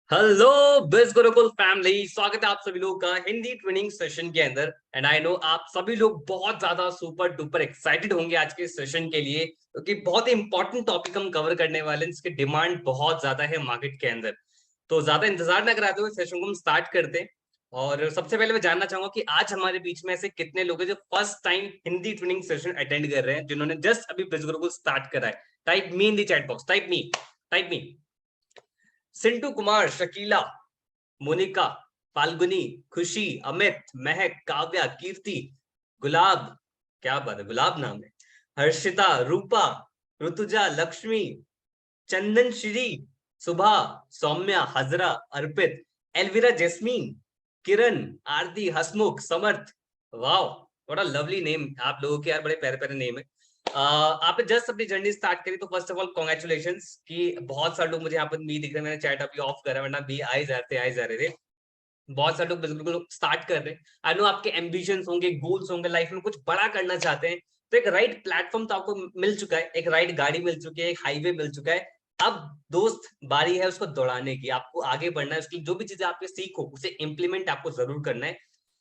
Hello बिज Gurukul family, स्वागत है आप सभी लोगों का हिंदी ट्रेनिंग सेशन के अंदर। एंड आई नो आप सभी लोग बहुत ज्यादा सुपर डुपर एक्साइटेड होंगे आज के सेशन के लिए, क्योंकि बहुत ही इंपॉर्टेंट टॉपिक हम कवर करने वाले हैं जिसकी डिमांड बहुत ज्यादा है मार्केट के अंदर। तो ज्यादा इंतजार न कराते हुए सेशन को हम स्टार्ट करते हैं। और सबसे पहले मैं जानना चाहूंगा कि आज हमारे बीच में ऐसे कितने लोग हैं जो first time Hindi training session attend कर रहे हैं, जिन्होंने जस्ट अभी बिज गुरुकुल स्टार्ट करा है। Type me in the chat box, type me. Sintu Kumar, Shakeela, Monika, Falguni, Khushi, Amit, महक, काव्या, कीर्ति, गुलाब, क्या बात है, गुलाब नाम है, Harshita, Rupa, Rutuja, Lakshmi, Chandan Shri, Subha, Saumya, Hazra, Arpit, Elvira, Jasmine, Kiran, Aarti, Hasmukh, Samarth. Wow, what a lovely name आप लोगों के यार, बड़े प्यारे प्यारे नेम है। आपने जस्ट अपनी जर्नी स्टार्ट करी, तो फर्स्ट ऑफ ऑल कॉन्ग्रेचुलेशंस कि बहुत सारे लोग मुझे यहाँ पर मी दिख रहे हैं। मैंने चैट अभी ऑफ करा, वरना भी आए जा रहे थे। बहुत सारे लोग बिल्कुल स्टार्ट कर रहे हैं। आई नो आपके एम्बिशंस होंगे, गोल्स होंगे, लाइफ में कुछ बड़ा करना चाहते हैं। तो एक राइट प्लेटफॉर्म तो आपको मिल चुका है, एक राइट गाड़ी मिल चुकी है, एक हाईवे मिल चुका है। अब दोस्त बारी है उसको दौड़ाने की, आपको आगे बढ़ना है। उसकी जो भी चीजें आपके सीखो उसे इंप्लीमेंट आपको जरूर करना है।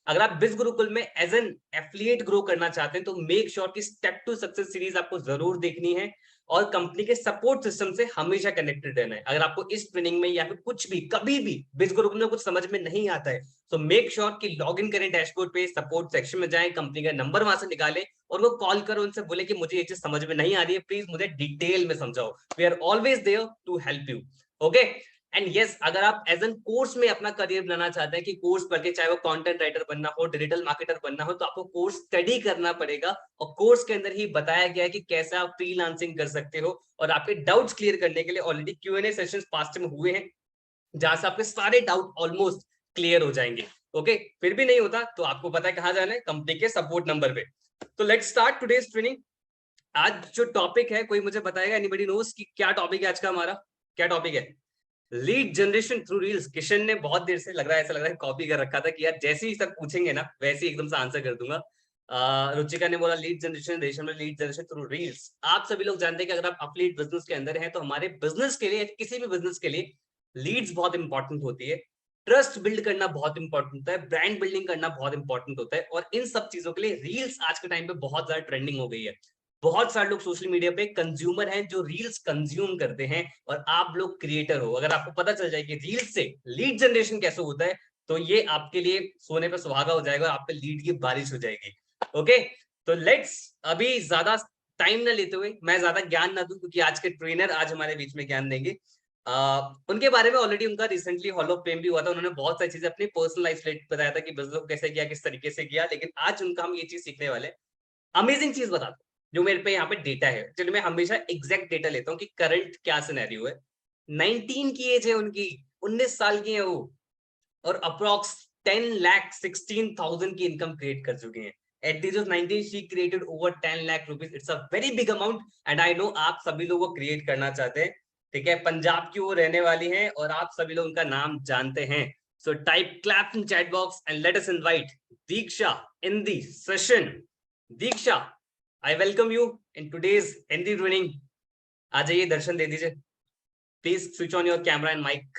अगर आप बिज गुरुकुल में एज एन एफिलिएट ग्रो करना चाहते हैं, तो मेक श्योर कि स्टेप टू सक्सेस सीरीज आपको जरूर देखनी है और कंपनी के सपोर्ट सिस्टम से हमेशा कनेक्टेड रहना है। अगर आपको इस ट्रेनिंग में या फिर कुछ भी कभी भी बिज ग्रुप में कुछ समझ में नहीं आता है, तो मेक श्योर कि लॉग इन करें डैशबोर्ड पे, सपोर्ट सेक्शन में जाएं, कंपनी का नंबर वहां से निकालें और वो कॉल करो, उनसे बोले कि मुझे ये चीज समझ में नहीं आ रही है, प्लीज मुझे डिटेल में समझाओ। We are always there to help you. Okay. And yes, अगर आप एज एन कोर्स में अपना करियर बनाना चाहते हैं कि कोर्स पढ़ के, चाहे वो कंटेंट राइटर बनना हो, डिजिटल मार्केटर बनना हो, तो आपको कोर्स स्टडी करना पड़ेगा। और कोर्स के अंदर ही बताया गया है कि कैसे आप फ्रीलांसिंग कर सकते हो। और आपके डाउट्स क्लियर करने के लिए ऑलरेडी क्यूएनए सेशंस पास्ट में हुए हैं, जहां से आपके सारे डाउट ऑलमोस्ट क्लियर हो जाएंगे। ओके, फिर भी नहीं होता तो आपको पता है कहां जाना है, कंपनी के सपोर्ट नंबर पे। तो लेट्स स्टार्ट टुडेस ट्रेनिंग। आज जो टॉपिक है, कोई मुझे बताएगा, एनीबडी नोस कि क्या टॉपिक है आज का हमारा? क्या टॉपिक है? Lead generation through reels. Kishan ने बहुत देर से, लग रहा है ऐसा लग रहा है कॉपी कर रखा था कि यार जैसे ही सब पूछेंगे ना वैसे ही एकदम से आंसर कर दूंगा। रुचिका ने बोला लीड जनरेशन, रेशम में लीड जनरेशन थ्रू रील्स। आप सभी लोग जानते हैं कि अगर आप अफिलिएट बिजनेस के अंदर हैं, तो हमारे बिजनेस के लिए, किसी भी बिजनेस के लिए लीड्स बहुत इंपॉर्टेंट होती है। ट्रस्ट बिल्ड करना बहुत इंपॉर्टेंट होता है, ब्रांड बिल्डिंग करना बहुत इंपॉर्टेंट होता है, और इन सब चीजों के लिए रील्स आज के टाइम पे बहुत ज्यादा ट्रेंडिंग हो गई है। बहुत सारे लोग सोशल मीडिया पे कंज्यूमर हैं जो रील्स कंज्यूम करते हैं, और आप लोग क्रिएटर हो। अगर आपको पता चल जाए कि रील्स से लीड जनरेशन कैसे होता है, तो ये आपके लिए सोने पे सुहागा हो जाएगा और आप पे लीड की बारिश हो जाएगी। ओके, तो लेट्स, अभी ज्यादा टाइम ना लेते हुए, मैं ज्यादा ज्ञान ना दूं, क्योंकि आज के ट्रेनर आज हमारे बीच में ज्ञान देंगे। उनके बारे में ऑलरेडी उनका रिसेंटली हॉल ऑफ फेम भी हुआ था। उन्होंने बहुत सारी चीजें अपनी पर्सनल लाइफ से बताया था कि बिजनेस को कैसे किया, किस तरीके से किया। लेकिन आज उनका हम ये चीज सीखने वाले। अमेजिंग चीज बताता हूँ, जो मेरे पे यहाँ पे डेटा है। चलिए, मैं हमेशा एग्जैक्ट डेटा लेता हूँ कि करंट क्या सिनेरियो है। 19 की एज है उनकी, 19 साल की है वो, और अप्रोक्स 10,16,000 की इनकम क्रिएट कर चुके हैं। At the age of 19 she created over 10 lakh rupees. It's a very big amount, and I know आप सभी लोग वो क्रिएट करना चाहते हैं। ठीक है, पंजाब की वो रहने वाली हैं और आप सभी लोग उनका नाम जानते हैं। So type clap in chat box and let us invite Diksha in the session. Diksha, I welcome you in today's Hindi training. आ जाइए, दर्शन दे दीजिए। Please switch on your camera and mic.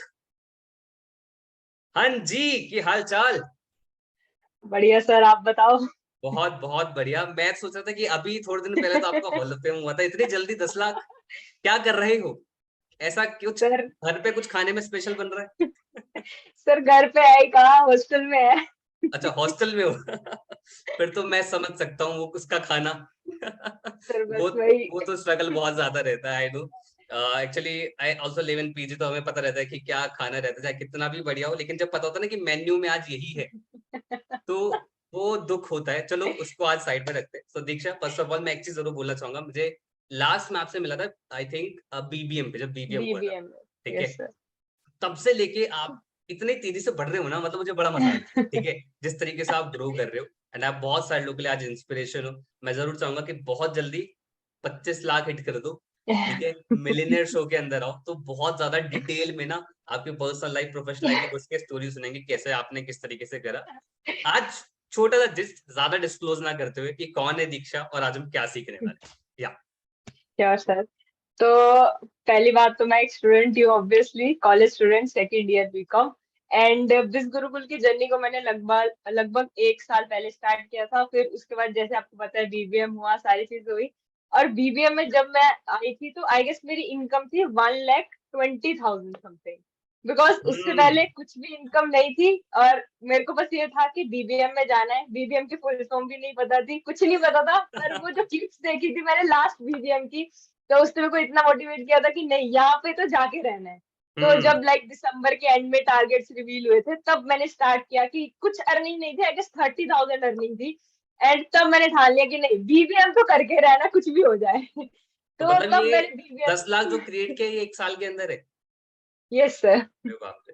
हाँ जी, की हाल चाल? बढ़िया सर, आप बताओ। बहुत बहुत बढ़िया। मैं सोच रहा था कि अभी थोड़े दिन पहले तो आपका हॉल ऑफ फेम हुआ था, इतनी जल्दी 10 लाख क्या कर रहे हो? ऐसा कुछ सर घर पे कुछ खाने में स्पेशल बन रहा है? सर घर पे है ही कहाँ, हॉस्टल में है। अच्छा, हॉस्टल में हो। फिर तो मैं समझ सकता हूँ वो उसका खाना। सर वो बस वही। वो तो स्ट्रगल बहुत ज्यादा रहता है, I know. Actually I also live in PG, तो हमें पता रहता है कि क्या खाना रहता है, चाहे कितना भी बढ़िया हो, लेकिन जब पता होता है ना कि मेन्यू में आज यही है, तो वो दुख होता है। चलो उसको आज साइड में रखते हैं। सो दीक्षा, फर्स्ट ऑफ ऑल मैं एक चीज जरूर बोलना चाहूंगा। मुझे लास्ट में आपसे मिला था, आई थिंक बीबीएम पे, जब बीबीएम हुआ था। बीबीएम। ठीक है, यस सर। तब से लेके आप इतनी तेजी से बढ़ रहे हो ना, मतलब मुझे बड़ा मजा आ रहा है। ठीक है, जिस तरीके से आप ग्रो कर रहे हो, एंड आप बहुत सारे लोगों के लिए आज इंस्पिरेशन हो। मैं जरूर चाहूंगा कि बहुत जल्दी 25 लाख हिट कर दो। ठीक है, मिलियनेयर शो के अंदर आओ, तो बहुत ज्यादा डिटेल में ना आपकी पर्सनल लाइफ, प्रोफेशनल लाइफ की उसके स्टोरी सुनेंगे, कैसे आपने किस तरीके से करा। आज छोटा सा ज्यादा डिस्क्लोज ना करते हुए कि कौन है दीक्षा और आज हम क्या सीखने वाले हैं। या श्योर सर। तो पहली बात तो मैं एक स्टूडेंट हूँ, obviously college student, second year BCom. And Biz Gurukul की जर्नी को मैंने लगभग लगभग 1 साल पहले स्टार्ट किया था। फिर उसके बाद जैसे आपको पता है बीबीएम हुआ, सारी चीजें हुई। और बीबीएम में जब मैं आई थी तो आई गेस मेरी इनकम थी 1,20,000 समथिंग। बिकॉज उससे हम्म। पहले कुछ भी इनकम नहीं थी। और मेरे को बस ये था कि बीबीएम में जाना है। बीबीएम की फुल फॉर्म भी नहीं पता थी, कुछ नहीं पता था। पर वो जो क्लिप्स देखी थी मैंने लास्ट बीबीएम की, तो उसने मेरे को इतना मोटिवेट किया था कि नहीं, यहाँ पे तो जाके रहना है। तो हम्म। जब लाइक दिसंबर के एंड में टारगेट्स रिवील हुए थे, तब मैंने स्टार्ट किया कि कुछ अर्निंग नहीं थी, आई गेस 30,000 अर्निंग थी। एंड तब मैंने ठान लिया कि नहीं, बीबीएम तो करके रहना, कुछ भी हो जाए। तो तो मतलब तब ये मैंने बीबीएम। 10 लाख जो क्रिएट किया ये 1 साल के अंदर है? Yes sir. अरे बाप रे,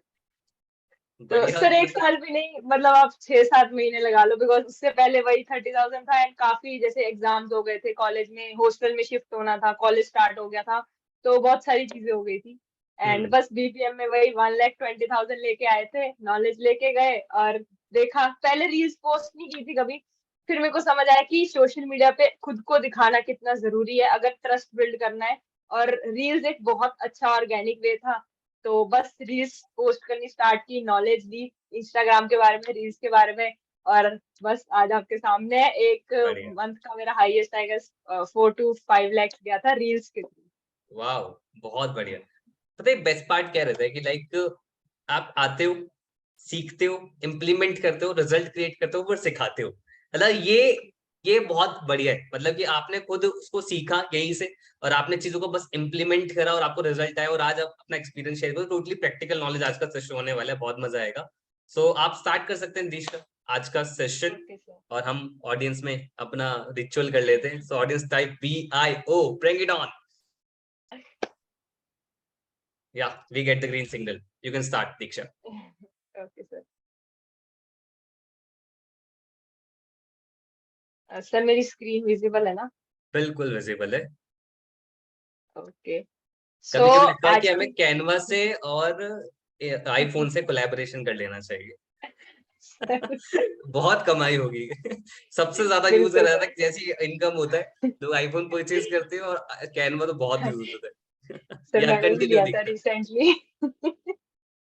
तो बढ़िया सर एक मतलब। साल भी नहीं, मतलब आप 6-7 महीने लगा लो। बिकॉज उससे पहले वही 30,000 था। एंड काफी जैसे एग्जाम्स हो गए थे कॉलेज में, हॉस्टल में शिफ्ट होना था, कॉलेज स्टार्ट हो गया था, तो बहुत सारी चीजें हो गई थी। एंड हम्म। बस बीबीएम में वही 1,20,000 लेके आए थे, नॉलेज लेके गए। और देखा, पहले रील्स पोस्ट नहीं की थी कभी। फिर मेरे को समझ आया कि सोशल मीडिया पे खुद को दिखाना कितना जरूरी है अगर ट्रस्ट बिल्ड करना है। और रील्स एक बहुत अच्छा ऑर्गेनिक वे था। तो बस रील्स पोस्ट करनी स्टार्ट की, नॉलेज ली इंस्टाग्राम के बारे में, रील्स के बारे में। और बस आज आपके सामने है। एक बढ़िया। मंथ का मेरा highest I guess 4 to 5 lakhs गया था रील्स के थ्रू। वाह, बहुत बढ़िया। पता है बेस्ट पार्ट क्या रहता है कि लाइक आप आते हो, सीखते हो, इम्प्लीमेंट करते हो, रिजल्ट क्रिएट करते हो, फिर सिखाते हो। मतलब ये बहुत बढ़िया है। मतलब कि आपने खुद उसको सीखा यहीं से, और आपने चीजों को बस इम्प्लीमेंट करा और आपको रिजल्ट आया, और आज आप अपना एक्सपीरियंस शेयर करो। टोटली प्रैक्टिकल नॉलेज आज का सेशन होने वाला है, बहुत मजा आएगा। सो आप स्टार्ट कर सकते हैं दीक्षा आज का सेशन, ओके सर। और हम ऑडियंस में अपना रिचुअल कर लेते हैं। So audience type BIO, bring it on. Yeah, we get the green signal. You can start, Diksha. Okay sir. Sir मेरी स्क्रीन विजिबल है ना? बिल्कुल विजिबल है। ओके। सो कभी कभी लगता है कि आज हमें की कैनवा से और आईफोन से कोलैबोरेशन कर लेना चाहिए। बहुत कमाई होगी। सबसे ज्यादा यूज बिल्कुल करा जाता सर। है, जैसी इनकम होता है लोग आईफोन परचेज करते हैं, और कैनवा तो बहुत यूज होता है। सर या मैंने भी कंटिन्यू लिया था दिखता है। रिसेंटली।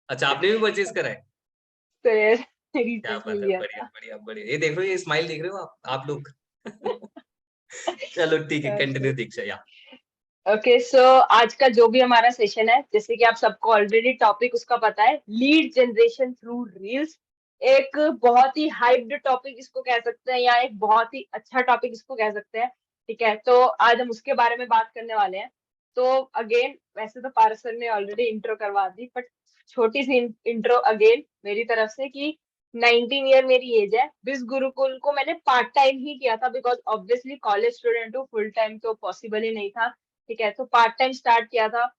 अच्छा, आपने भी परचेज करा है? सर क्या रिसेंटली बात है, लिया बढ़िया था। बढ़िया बढ़िया। ये देख रहे हो, ये स्माइल देख रहे हो आप लोग। चलो ठीक है, कंटिन्यू दीक्षा या। ओके सो आज का जो भी हमारा सेशन है, जैसे कि आप सबको ऑलरेडी टॉपिक उसका पता है, लीड जनरेशन थ्रू रील्स। एक बहुत ही हाइप्ड टॉपिक इसको कह सकते हैं, या एक बहुत ही अच्छा टॉपिक इसको कह सकते हैं। ठीक है, तो आज हम उसके बारे में बात करने वाले हैं। तो अगेन, वैसे तो पारस सर ने ऑलरेडी इंट्रो करवा दी, बट छोटी सी इंट्रो अगेन मेरी तरफ से कि 19 ईयर मेरी एज है। बिस गुरुकुल को मैंने पार्ट टाइम ही किया था, बिकॉज ऑब्वियसली कॉलेज स्टूडेंट हूँ, फुल टाइम तो पॉसिबल ही नहीं था। ठीक है, तो पार्ट टाइम स्टार्ट किया था।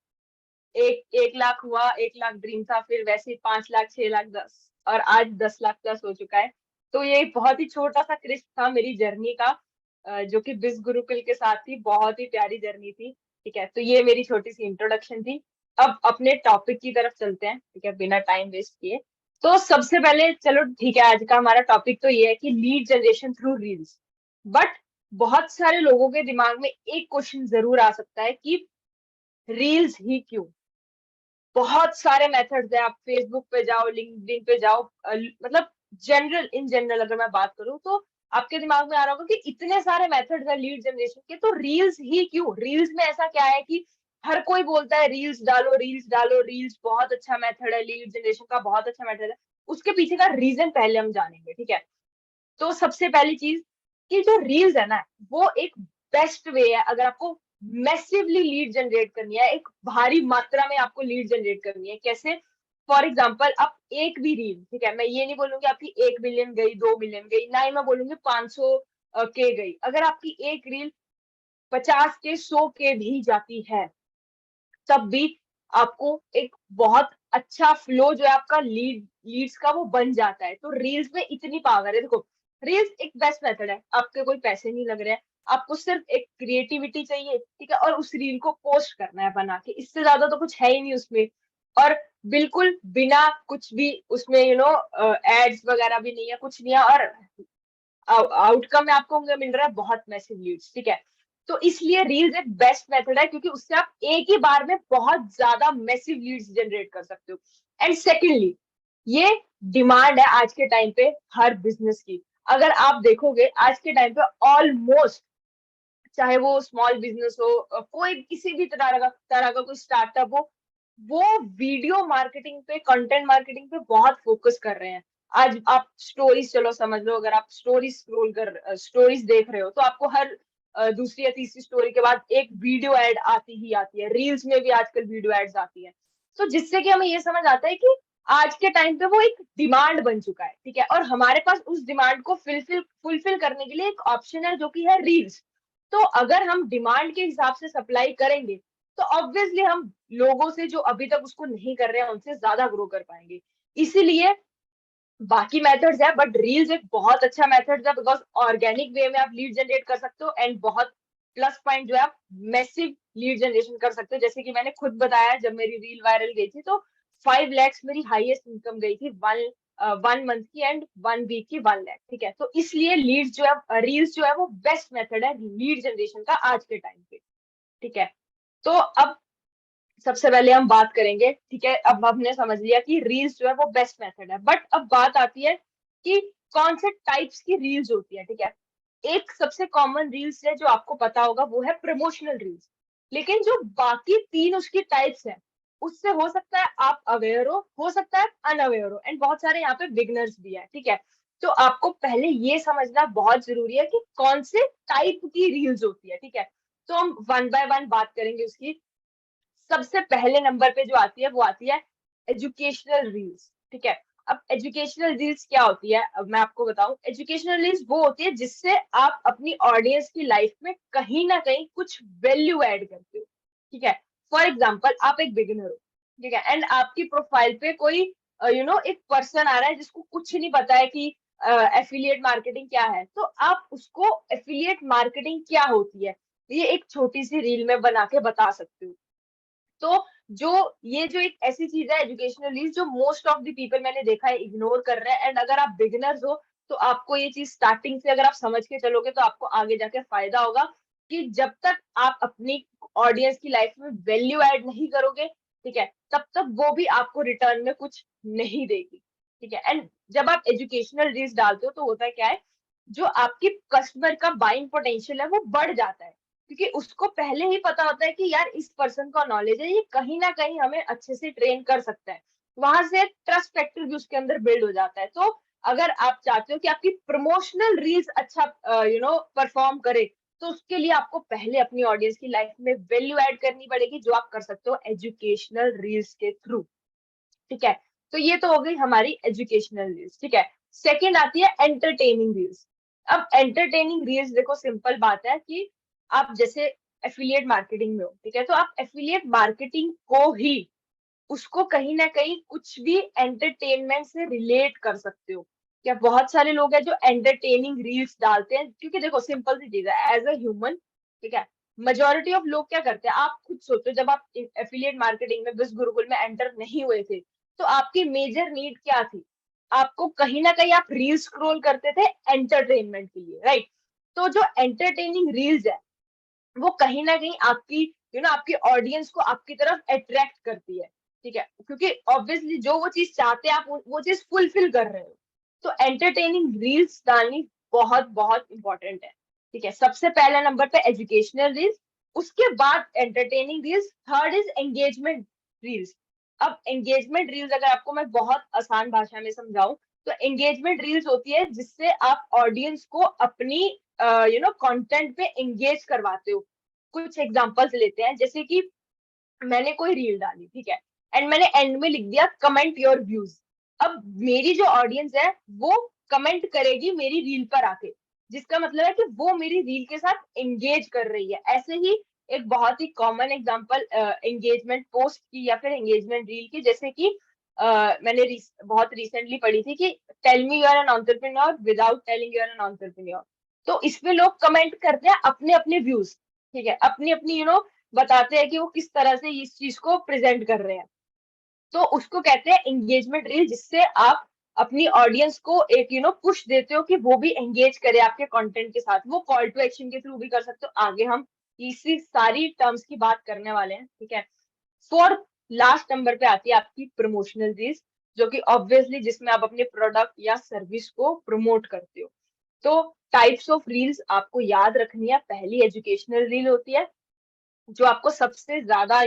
1 लाख हुआ, 1 लाख ड्रीम था, फिर वैसे ही 5 लाख, 6 लाख, 10, और आज 10 लाख प्लस हो चुका है। तो ये बहुत ही छोटा सा क्रिस्प था मेरी जर्नी का, जो कि बिस गुरुकुल के साथ थी, बहुत ही प्यारी जर्नी थी। ठीक है, तो ये मेरी छोटी सी इंट्रोडक्शन थी। अब अपने टॉपिक की तरफ चलते हैं, ठीक है, बिना टाइम वेस्ट किए। तो सबसे पहले चलो ठीक है, आज का हमारा टॉपिक तो ये है कि lead generation through reels. But बहुत सारे लोगों के दिमाग में एक क्वेश्चन जरूर आ सकता है कि रील्स ही क्यों? बहुत सारे मेथड्स है, आप फेसबुक पे जाओ, लिंक्डइन पे जाओ, मतलब जनरल, इन जनरल अगर मैं बात करूं तो आपके दिमाग में आ रहा होगा कि इतने सारे मेथड्स है लीड जनरेशन के, तो रील्स ही क्यों? रील्स में ऐसा क्या है कि हर कोई बोलता है रील्स डालो, रील्स डालो, रील्स बहुत अच्छा मेथड है, लीड जनरेशन का बहुत अच्छा मेथड है। उसके पीछे का रीजन पहले हम जानेंगे, ठीक है। तो सबसे पहली चीज कि जो रील्स है ना, वो एक बेस्ट वे है अगर आपको मैसिवली लीड जनरेट करनी है, एक भारी मात्रा में आपको लीड जनरेट करनी है। कैसे? फॉर एग्जाम्पल, आप एक भी रील, ठीक है, मैं ये नहीं बोलूंगी आपकी 1 मिलियन गई, 2 मिलियन गई, ना ही मैं बोलूंगी 500 के गई। अगर आपकी एक रील 50 के, 100 के भी जाती है, तब भी आपको एक बहुत अच्छा फ्लो जो है आपका लीड्स का, वो बन जाता है। तो रील्स में इतनी पावर है। देखो, रील्स एक बेस्ट मेथड है, आपके कोई पैसे नहीं लग रहे हैं, आपको सिर्फ एक क्रिएटिविटी चाहिए, ठीक है, और उस रील को पोस्ट करना है बना के, इससे ज्यादा तो कुछ है ही नहीं उसमें। और बिल्कुल बिना कुछ भी उसमें एड्स वगैरह भी नहीं है, कुछ नहीं है। और आउटकम में आपको मिल रहा है बहुत मैसिव लीड्स, ठीक है। तो इसलिए रील्स एक बेस्ट मेथड है, क्योंकि उससे आप एक ही बार में बहुत ज्यादा मैसिव लीड्स जनरेट कर सकते हो। एंड सेकेंडली, ये डिमांड है आज के टाइम पे हर बिजनेस की। अगर आप देखोगे आज के टाइम पे ऑलमोस्ट, चाहे वो स्मॉल बिजनेस हो, कोई किसी भी तरह का कोई स्टार्टअप हो, वो वीडियो मार्केटिंग पे, कंटेंट मार्केटिंग पे बहुत फोकस कर रहे हैं। आज आप स्टोरीज, चलो समझ लो, अगर आप स्टोरीज देख रहे हो, तो आपको हर दूसरी या तीसरी स्टोरी के बाद एक वीडियो एड आती ही आती है। रील्स में भी आजकल वीडियो एड्स आती है। तो जिससे कि हमें ये समझ आता है कि आज के टाइम पे वो एक डिमांड बन चुका है, ठीक है। और हमारे पास उस डिमांड को फुलफिल करने के लिए एक ऑप्शन है, जो कि है रील्स। तो अगर हम डिमांड के हिसाब से सप्लाई करेंगे, तो ऑब्वियसली हम लोगों से जो अभी तक उसको नहीं कर रहे हैं, उनसे ज्यादा ग्रो कर पाएंगे। इसीलिए बाकी मेथड्स है, बट रील्स एक बहुत अच्छा मेथड है, बिकॉज ऑर्गेनिक वे में आप लीड जनरेट कर सकते हो, एंड बहुत प्लस पॉइंट जो है, आप मैसिव लीड जनरेशन कर सकते हो। जैसे कि मैंने खुद बताया, जब मेरी रील वायरल गई थी, तो 5 lakhs मेरी हाईएस्ट इनकम गई थी 1 month की, एंड 1 week की 1 lakh, ठीक है। तो इसलिए लीड्स जो है, रील्स जो है, वो बेस्ट मेथड है लीड जनरेशन का आज के टाइम पे, ठीक है। तो अब सबसे पहले हम बात करेंगे, ठीक है। अब हमने समझ लिया कि रील्स जो है वो बेस्ट मेथड है, बट अब बात आती है कि कौन से टाइप्स की रील्स होती है, ठीक है। एक सबसे कॉमन रील्स है जो आपको पता होगा, वो है प्रमोशनल रील्स। लेकिन जो बाकी 3 उसकी टाइप्स है, उससे हो सकता है आप अवेयर हो सकता है अनअवेयर हो, एंड बहुत सारे यहाँ पे बिगनर्स भी है, ठीक है। तो आपको पहले ये समझना बहुत जरूरी है कि कौन से टाइप की रील्स होती है, ठीक है। तो हम वन बाय वन बात करेंगे उसकी। सबसे पहले नंबर पे जो आती है, वो आती है एजुकेशनल रील्स, ठीक है। अब एजुकेशनल रील्स क्या होती है, अब मैं आपको बताऊं। एजुकेशनल रील्स वो होती है जिससे आप अपनी ऑडियंस की लाइफ में कहीं ना कहीं कुछ वैल्यू ऐड करते हो, ठीक है। फॉर एग्जाम्पल, आप एक बिगिनर हो, ठीक है, एंड आपकी प्रोफाइल पे कोई एक पर्सन आ रहा है जिसको कुछ नहीं पता है कि एफिलिएट मार्केटिंग क्या है। तो आप उसको एफिलिएट मार्केटिंग क्या होती है, ये एक छोटी सी रील में बना के बता सकते हो। तो जो ये जो एक ऐसी चीज है एजुकेशनल लीज, जो मोस्ट ऑफ द पीपल मैंने देखा है इग्नोर कर रहे हैं। एंड अगर आप बिगिनर्स हो, तो आपको ये चीज स्टार्टिंग से अगर आप समझ के चलोगे, तो आपको आगे जाके फायदा होगा। कि जब तक आप अपनी ऑडियंस की लाइफ में वैल्यू ऐड नहीं करोगे, ठीक है, तब तक वो भी आपको रिटर्न में कुछ नहीं देगी, ठीक है। एंड जब आप एजुकेशनल रील्स डालते हो, तो होता है क्या है, जो आपकी कस्टमर का बाइंग पोटेंशियल है, वो बढ़ जाता है। क्योंकि उसको पहले ही पता होता है कि यार इस पर्सन का नॉलेज है, ये कहीं ना कहीं हमें अच्छे से ट्रेन कर सकता है। वहां से ट्रस्ट फैक्टर भी उसके अंदर बिल्ड हो जाता है। तो अगर आप चाहते हो कि आपकी प्रमोशनल रील्स अच्छा परफॉर्म करे, तो उसके लिए आपको पहले अपनी ऑडियंस की लाइफ में वैल्यू ऐड करनी पड़ेगी, जो आप कर सकते हो एजुकेशनल रील्स के थ्रू, ठीक है। तो ये तो हो गई हमारी एजुकेशनल रील्स, ठीक है। सेकेंड आती है एंटरटेनिंग रील्स। अब एंटरटेनिंग रील्स, देखो सिंपल बात है कि आप जैसे एफिलिएट मार्केटिंग में हो, ठीक है, तो आप एफिलिएट मार्केटिंग को ही, उसको कहीं ना कहीं कुछ भी एंटरटेनमेंट से रिलेट कर सकते हो। क्या बहुत सारे लोग हैं जो एंटरटेनिंग रील्स डालते हैं, क्योंकि देखो सिंपल सी चीज है, एज अ ह्यूमन, ठीक है, मेजोरिटी ऑफ लोग क्या करते हैं, आप खुद सोचो, जब आप एफिलिएट मार्केटिंग में बिज गुरुकुल में एंटर नहीं हुए थे, तो आपकी मेजर नीड क्या थी? आपको कहीं ना कहीं आप रील स्क्रॉल करते थे एंटरटेनमेंट के लिए, राइट। तो जो एंटरटेनिंग रील्स है, वो कहीं ना कहीं आपकी आपकी ऑडियंस को आपकी तरफ अट्रैक्ट करती है, ठीक है, क्योंकि ऑब्वियसली जो वो चीज चाहते हैं, आप वो चीज फुलफिल कर रहे हो। तो एंटरटेनिंग रील्स डालनी बहुत बहुत इंपॉर्टेंट है, ठीक है। सबसे पहले नंबर पे एजुकेशनल रील्स, उसके बाद entertaining reels, third is engagement reels. अब एंगेजमेंट रील्स अगर आपको मैं बहुत आसान भाषा में समझाऊं, तो एंगेजमेंट रील्स होती है जिससे आप ऑडियंस को अपनी कंटेंट पे एंगेज करवाते हो। कुछ एग्जांपल्स लेते हैं, जैसे कि मैंने कोई रील डाली, ठीक है, एंड मैंने एंड में लिख दिया कमेंट योर व्यूज। अब मेरी जो ऑडियंस है, वो कमेंट करेगी मेरी रील पर आके, जिसका मतलब है कि वो मेरी रील के साथ एंगेज कर रही है। ऐसे ही एक बहुत ही कॉमन एग्जांपल एंगेजमेंट पोस्ट की या फिर एंगेजमेंट रील की, जैसे कि मैंने बहुत रिसेंटली पढ़ी थी कि tell me you are an entrepreneur without telling you are an entrepreneur. तो इसमें लोग कमेंट करते हैं अपने अपने व्यूज, ठीक है, अपनी अपनी बताते हैं कि वो किस तरह से इस चीज को प्रेजेंट कर रहे हैं। तो उसको कहते हैं एंगेजमेंट रील, जिससे आप अपनी ऑडियंस को एक पुश देते हो कि वो भी एंगेज करे आपके कंटेंट के साथ। वो कॉल टू एक्शन के थ्रू भी कर सकते हो, आगे हम इसी सारी टर्म्स की बात करने वाले हैं, ठीक है। फोर्थ लास्ट नंबर पे आती है आपकी प्रमोशनल रील्स, जो कि ऑब्वियसली जिसमें आप अपने प्रोडक्ट या सर्विस को प्रमोट करते हो। तो टाइप्स ऑफ रील्स आपको याद रखनी है। पहली एजुकेशनल रील होती है, जो आपको सबसे ज्यादा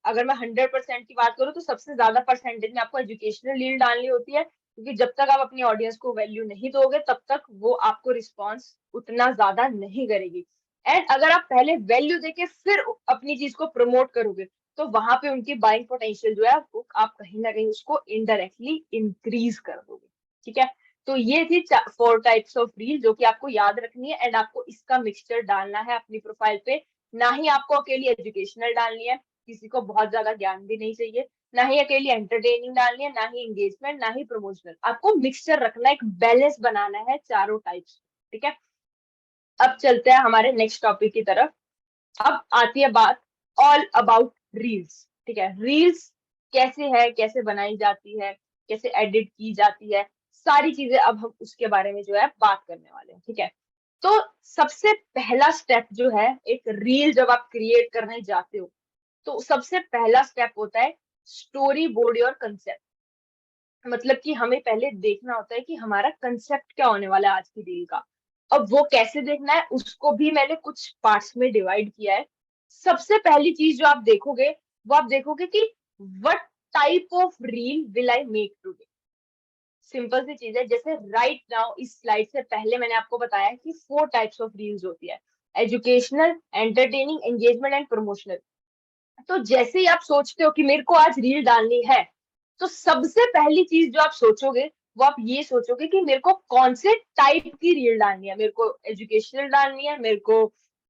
अगर मैं 100% की बात करूँ तो सबसे ज्यादा परसेंटेज में आपको एजुकेशनल रील डालनी होती है, क्योंकि जब तक आप अपनी ऑडियंस को वैल्यू नहीं दोगे तब तक वो आपको रिस्पॉन्स उतना ज्यादा नहीं करेगी। एंड अगर आप पहले वैल्यू देके फिर अपनी चीज को प्रमोट करोगे तो वहां पे उनकी बाइंग पोटेंशियल जो है वो आप कहीं ना कहीं उसको इनडायरेक्टली इंक्रीज कर दोगे, ठीक है। तो ये थी 4 टाइप्स ऑफ रील जो कि आपको याद रखनी है, एंड आपको इसका मिक्सचर डालना है अपनी प्रोफाइल पे। ना ही आपको अकेली एजुकेशनल डालनी है, किसी को बहुत ज्यादा ज्ञान भी नहीं चाहिए, ना ही अकेली एंटरटेनिंग डालनी है, ना ही एंगेजमेंट, ना ही प्रमोशनल। आपको मिक्सचर रखना है, एक बैलेंस बनाना है चारों टाइप्स, ठीक है। अब चलते हैं हमारे नेक्स्ट टॉपिक की तरफ। अब आती है बात ऑल अबाउट रील्स, ठीक है। रील्स कैसे है, कैसे बनाई जाती है, कैसे एडिट की जाती है, सारी चीजें अब हम उसके बारे में जो है बात करने वाले हैं, ठीक है। तो सबसे पहला स्टेप जो है, एक रील जब आप क्रिएट करने जाते हो तो सबसे पहला स्टेप होता है स्टोरी बोर्ड योर कंसेप्ट। मतलब कि हमें पहले देखना होता है कि हमारा कंसेप्ट क्या होने वाला है आज की रील का। अब वो कैसे देखना है उसको भी मैंने कुछ पार्ट्स में डिवाइड किया है। सबसे पहली चीज जो आप देखोगे वो आप देखोगे कि what type of reel will I make today. Simple सी चीज है, जैसे राइट नाउ इस स्लाइड से पहले मैंने आपको बताया कि 4 टाइप्स ऑफ रील्स होती है, educational, entertaining, engagement and promotional. तो जैसे ही आप सोचते हो कि मेरे को आज रील डालनी है, तो सबसे पहली चीज जो आप सोचोगे वो आप ये सोचोगे कि मेरे को कौन से टाइप की रील डालनी है। मेरे को एजुकेशनल डालनी है, मेरे को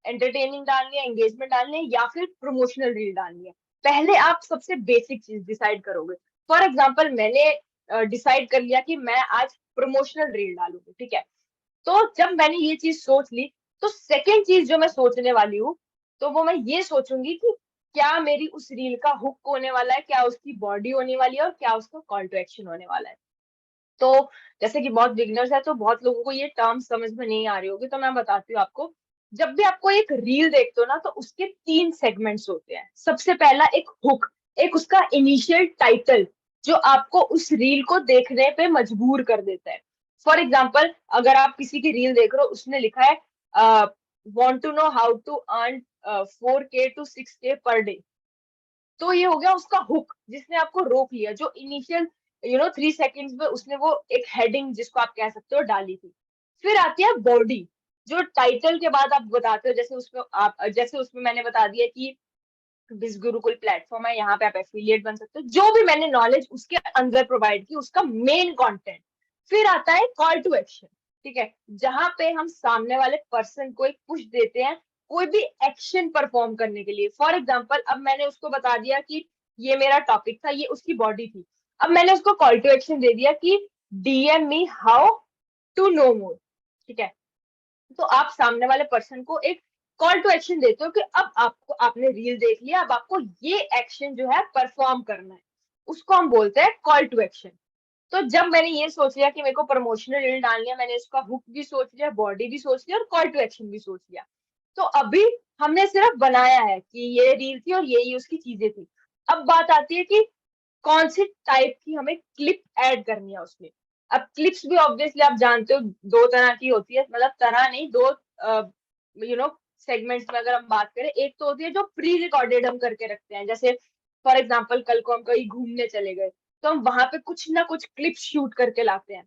एंटरटेनिंग डालनी है, एंगेजमेंट डालनी है, या फिर प्रमोशनल रील डालनी है। पहले आप सबसे बेसिक चीज डिसाइड करोगे। फॉर एग्जाम्पल मैंने डिसाइड कर लिया कि मैं आज प्रमोशनल रील डालूंगी, ठीक है। तो जब मैंने ये चीज सोच ली, तो सेकेंड चीज जो मैं सोचने वाली हूँ, तो वो मैं ये सोचूंगी कि क्या मेरी उस रील का हुक होने वाला है, क्या उसकी बॉडी होने वाली है, और क्या उसका कॉल टू एक्शन होने वाला है। तो जैसे कि बहुत बिगनर्स है तो बहुत लोगों को ये टर्म समझ में नहीं आ रही होगी, तो मैं बताती हूँ आपको। जब भी आपको एक रील देखते हो ना, तो उसके 3 सेगमेंट्स होते हैं। सबसे पहला एक हुक, एक उसका इनिशियल टाइटल जो आपको उस रील को देखने पे मजबूर कर देता है। फॉर एग्जाम्पल अगर आप किसी की रील देख रहे हो, उसने लिखा है want to know how to earn 4K to 6K per day, तो ये हो गया उसका हुक जिसने आपको रोक लिया। जो इनिशियल 3 सेकेंड्स में उसने वो एक हेडिंग जिसको आप कह सकते हो डाली थी। फिर आती है बॉडी, जो टाइटल के बाद आप बताते हो। जैसे उसमें मैंने बता दिया कि बिज गुरुकुल प्लेटफॉर्म है, यहाँ पे आप एफिलिएट बन सकते हो, जो भी मैंने नॉलेज उसके अंदर प्रोवाइड की, उसका मेन कंटेंट। फिर आता है कॉल टू एक्शन, ठीक है, जहां पे हम सामने वाले पर्सन को एक पुश देते हैं कोई भी एक्शन परफॉर्म करने के लिए। फॉर एग्जाम्पल अब मैंने उसको बता दिया कि ये मेरा टॉपिक था, ये उसकी बॉडी थी। अब मैंने उसको कॉल टू एक्शन दे दिया कि DM me how to know more, ठीक है। तो आप सामने वाले पर्सन को एक कॉल टू एक्शन देते हो कि अब आपको, आपने रील देख लिया, अब आपको ये एक्शन जो है परफॉर्म करना है, उसको हम बोलते हैं कॉल टू एक्शन। तो जब मैंने ये सोच लिया कि मेरे को प्रमोशनल रील डालनी है, मैंने इसका हुक भी सोच लिया, बॉडी भी सोच लिया और कॉल टू एक्शन भी सोच लिया, तो अभी हमने सिर्फ बनाया है कि ये रील थी और ये उसकी चीजें थी। अब बात आती है कि कौन सी टाइप की हमें क्लिप ऐड करनी है उसमें। अब क्लिप्स भी ऑब्वियसली आप जानते हो 2 तरह की होती है, मतलब तरह नहीं, 2 यू नो सेगमेंट्स में अगर हम बात करें। एक तो होती है जो प्री रिकॉर्डेड हम करके रखते हैं, जैसे फॉर एग्जाम्पल कल को हम कहीं घूमने चले गए तो हम वहां पे कुछ ना कुछ क्लिप शूट करके लाते हैं।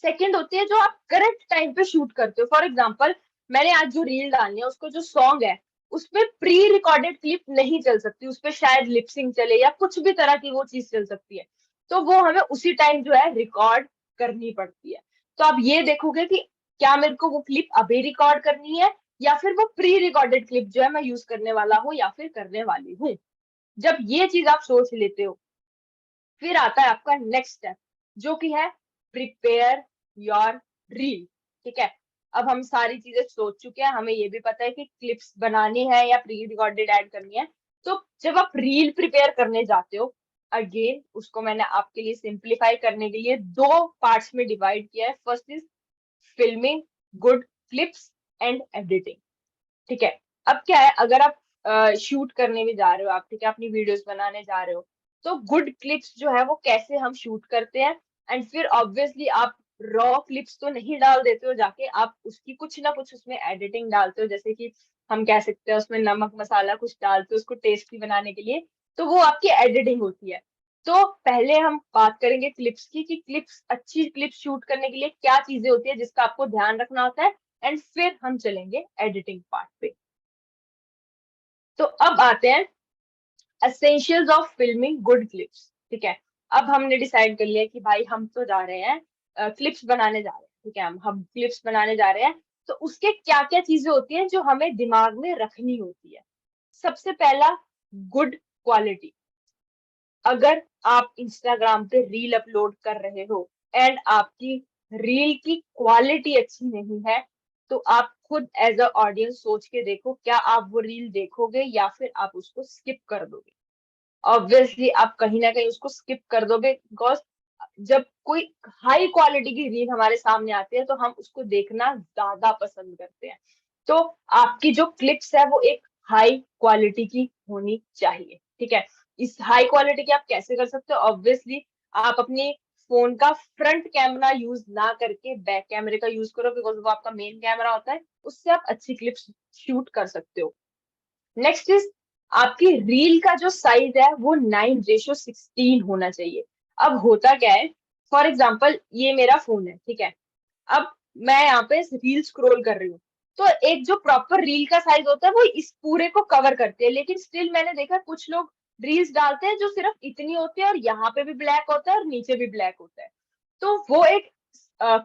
सेकंड होती है जो आप करंट टाइम पे शूट करते हो। फॉर एग्जाम्पल मैंने आज जो रील डालनी है उसको जो सॉन्ग है उसमें प्री रिकॉर्डेड क्लिप नहीं चल सकती, उसपे शायद लिपसिंग चले या कुछ भी तरह की वो चीज चल सकती है, तो वो हमें उसी टाइम जो है रिकॉर्ड करनी पड़ती है। तो आप ये देखोगे कि क्या मेरे को वो क्लिप अभी रिकॉर्ड करनी है या फिर वो प्री रिकॉर्डेड क्लिप जो है मैं यूज करने वाला हूँ या फिर करने वाली हूँ। जब ये चीज आप सोच लेते हो, फिर आता है आपका नेक्स्ट स्टेप जो कि है प्रिपेयर योर रील, ठीक है। अब हम सारी चीजें सोच चुके हैं, हमें ये भी पता है कि क्लिप्स बनानी है या प्री रिकॉर्डेड ऐड करनी है। तो जब आप रील प्रिपेयर करने जाते हो, अगेन उसको मैंने आपके लिए सिंप्लीफाई करने के लिए 2 पार्ट्स में डिवाइड किया है। First is filming good clips and editing, ठीक है। अब क्या है, अगर आप शूट करने भी जा रहे हो, आप ठीक है अपनी वीडियोस बनाने जा रहे हो, तो गुड क्लिप्स जो है वो कैसे हम शूट करते हैं, एंड फिर ऑब्वियसली आप रॉ क्लिप्स तो नहीं डाल देते हो जाके, आप उसकी कुछ ना कुछ उसमें एडिटिंग डालते हो, जैसे कि हम कह सकते हैं उसमें नमक मसाला कुछ डालते हो उसको टेस्टी बनाने के लिए, तो वो आपकी एडिटिंग होती है। तो पहले हम बात करेंगे क्लिप्स की, कि क्लिप्स, अच्छी क्लिप्स शूट करने के लिए क्या चीजें होती है जिसका आपको ध्यान रखना होता है, एंड फिर हम चलेंगे एडिटिंग पार्ट पे। तो अब आते हैं essentials of filming good clips. ठीक है, अब हमने डिसाइड कर लिया कि भाई हम तो जा रहे हैं क्लिप्स बनाने जा रहे हैं, ठीक है, हम क्लिप्स बनाने जा रहे हैं, तो उसके क्या क्या चीजें होती हैं जो हमें दिमाग में रखनी होती है। सबसे पहला, गुड क्वालिटी। अगर आप इंस्टाग्राम पे रील अपलोड कर रहे हो एंड आपकी रील की क्वालिटी अच्छी नहीं है, तो आप खुद एज अ ऑडियंस सोच के देखो, क्या आप वो रील देखोगे या फिर आप उसको स्किप कर दोगे। ऑब्वियसली आप कहीं ना कहीं उसको स्किप कर दोगे, बिकॉज जब कोई हाई क्वालिटी की रील हमारे सामने आती है तो हम उसको देखना ज्यादा पसंद करते हैं। तो आपकी जो क्लिप्स है वो एक हाई क्वालिटी की होनी चाहिए। ठीक है, इस हाई क्वालिटी की आप कैसे कर सकते हो, ऑब्वियसली आप अपनी फोन का फ्रंट कैमरा यूज ना करके बैक कैमरे का यूज करो, बिकॉज वो आपका मेन कैमरा होता है, उससे आप अच्छी क्लिप्स शूट कर सकते हो। नेक्स्ट इज, आपकी रील का जो साइज है वो 9:16 होना चाहिए। अब होता क्या है, फॉर एग्जाम्पल ये मेरा फोन है, ठीक है, अब मैं यहाँ पे रील स्क्रॉल कर रही हूँ, तो एक जो प्रॉपर रील का साइज होता है वो इस पूरे को कवर करती है, लेकिन स्टिल मैंने देखा कुछ लोग रील्स डालते हैं जो सिर्फ इतनी होती है और यहाँ पे भी ब्लैक होता है और नीचे भी ब्लैक होता है। तो वो एक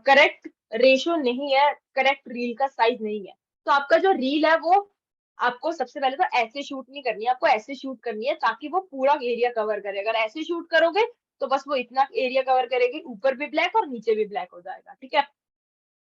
करेक्ट रेशियो नहीं है, करेक्ट रील का साइज नहीं है। तो आपका जो रील है वो आपको सबसे पहले तो ऐसे शूट नहीं करनी है, आपको ऐसे शूट करनी है ताकि वो पूरा एरिया कवर करे। अगर ऐसे शूट करोगे तो बस वो इतना एरिया कवर करेगी, ऊपर भी ब्लैक और नीचे भी ब्लैक हो जाएगा। ठीक है,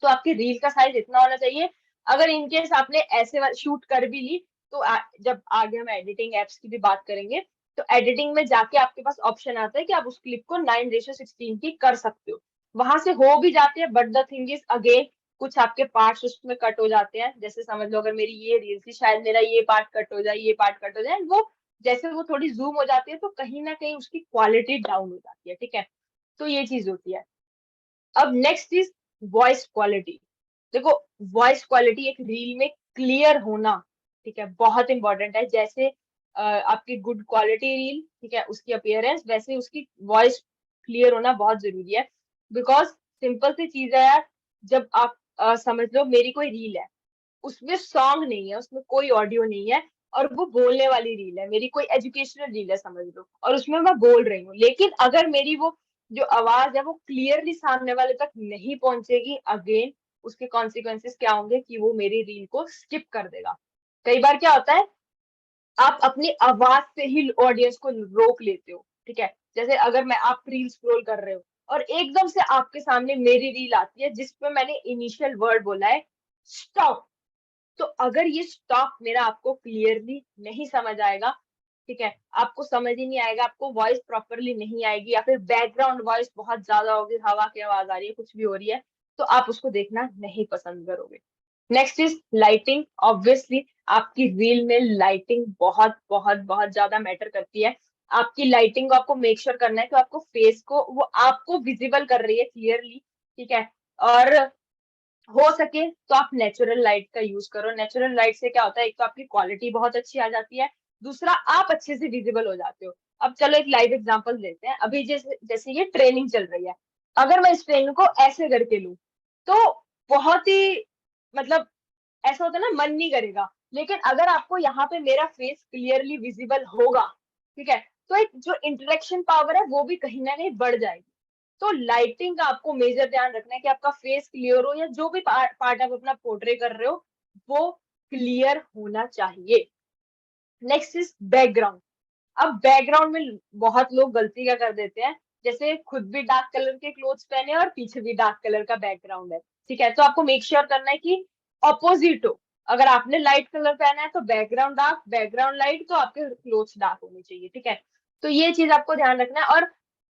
तो आपकी रील का साइज इतना होना चाहिए। अगर इनकेस आपने ऐसे शूट कर भी ली, तो जब आगे हम एडिटिंग एप्स की भी बात करेंगे, तो एडिटिंग में जाके आपके पास ऑप्शन आता है कि आप उस क्लिप को 9:16 की कर सकते हो। वहां से हो भी जाती है, but the thing is again, कुछ आपके पार्ट्स उसमें कट हो जाते हैं। जैसे समझ लो अगर मेरी ये रील थी, शायद मेरा ये पार्ट कट हो जाए, ये पार्ट कट हो जाए, वो जैसे वो थोड़ी जूम हो जाती है तो कहीं ना कहीं उसकी क्वालिटी डाउन हो जाती है। ठीक है, तो ये चीज होती है। अब नेक्स्ट इज वॉइस क्वालिटी। देखो, वॉइस क्वालिटी एक रील में क्लियर होना, ठीक है, बहुत इंपॉर्टेंट है। जैसे आपकी गुड क्वालिटी रील, ठीक है, उसकी अपीयरेंस, वैसे उसकी वॉइस क्लियर होना बहुत जरूरी है। बिकॉज सिंपल सी चीज है यार, जब आप समझ लो मेरी कोई रील है, उसमें सॉन्ग नहीं है, उसमें कोई ऑडियो नहीं है, और वो बोलने वाली रील है, मेरी कोई एजुकेशनल रील है समझ लो, और उसमें मैं बोल रही हूँ, लेकिन अगर मेरी वो जो आवाज है वो क्लियरली सामने वाले तक नहीं पहुंचेगी, अगेन उसके कॉन्सिक्वेंसेस क्या होंगे कि वो मेरी रील को स्किप कर देगा। कई बार क्या होता है, आप अपनी आवाज से ही ऑडियंस को रोक लेते हो। ठीक है, जैसे अगर मैं, आप रील स्क्रॉल कर रहे हो और एकदम से आपके सामने मेरी रील आती है जिसपे मैंने इनिशियल वर्ड बोला है स्टॉप, तो अगर ये स्टॉप मेरा आपको क्लियरली नहीं समझ आएगा, ठीक है, आपको समझ ही नहीं आएगा, आपको वॉइस प्रॉपरली नहीं आएगी, या फिर बैकग्राउंड वॉइस बहुत ज्यादा होगी, हवा की आवाज आ रही है, कुछ भी हो रही है, तो आप उसको देखना नहीं पसंद करोगे। Next is lighting. ऑब्वियसली आपकी रील में लाइटिंग बहुत बहुत बहुत ज्यादा मैटर करती है। आपकी लाइटिंग को आपको मेक श्योर करना है कि आपको फेस को वो आपको विजिबल कर रही है क्लियरली। ठीक है, और हो सके तो आप नेचुरल लाइट का यूज करो। नेचुरल लाइट से क्या होता है, एक तो आपकी क्वालिटी बहुत अच्छी आ जाती है, दूसरा आप अच्छे से विजिबल हो जाते हो। अब चलो एक लाइव एग्जांपल लेते हैं। अभी जैसे जैसे ये ट्रेनिंग चल रही है, अगर मैं इस ट्रेनिंग को ऐसे करके लूं तो बहुत ही, मतलब ऐसा होता है ना, मन नहीं करेगा। लेकिन अगर आपको यहाँ पे मेरा फेस क्लियरली विजिबल होगा, ठीक है, तो एक जो इंटरेक्शन पावर है वो भी कहीं ना कहीं बढ़ जाएगी। तो लाइटिंग का आपको मेजर ध्यान रखना है कि आपका फेस क्लियर हो, या जो भी पार्ट आप अपना पोर्ट्रे कर रहे हो वो क्लियर होना चाहिए। Next is background. अब बैकग्राउंड में बहुत लोग गलती क्या कर देते हैं, जैसे खुद भी डार्क कलर के क्लोथ्स पहने और पीछे भी डार्क कलर का बैकग्राउंड है। ठीक है, तो आपको मेक श्योर करना है कि ऑपोजिट हो। अगर आपने लाइट कलर पहना है तो बैकग्राउंड डार्क, बैकग्राउंड लाइट, तो आपके क्लोथ्स डार्क होने चाहिए। ठीक है, तो ये चीज आपको ध्यान रखना है। और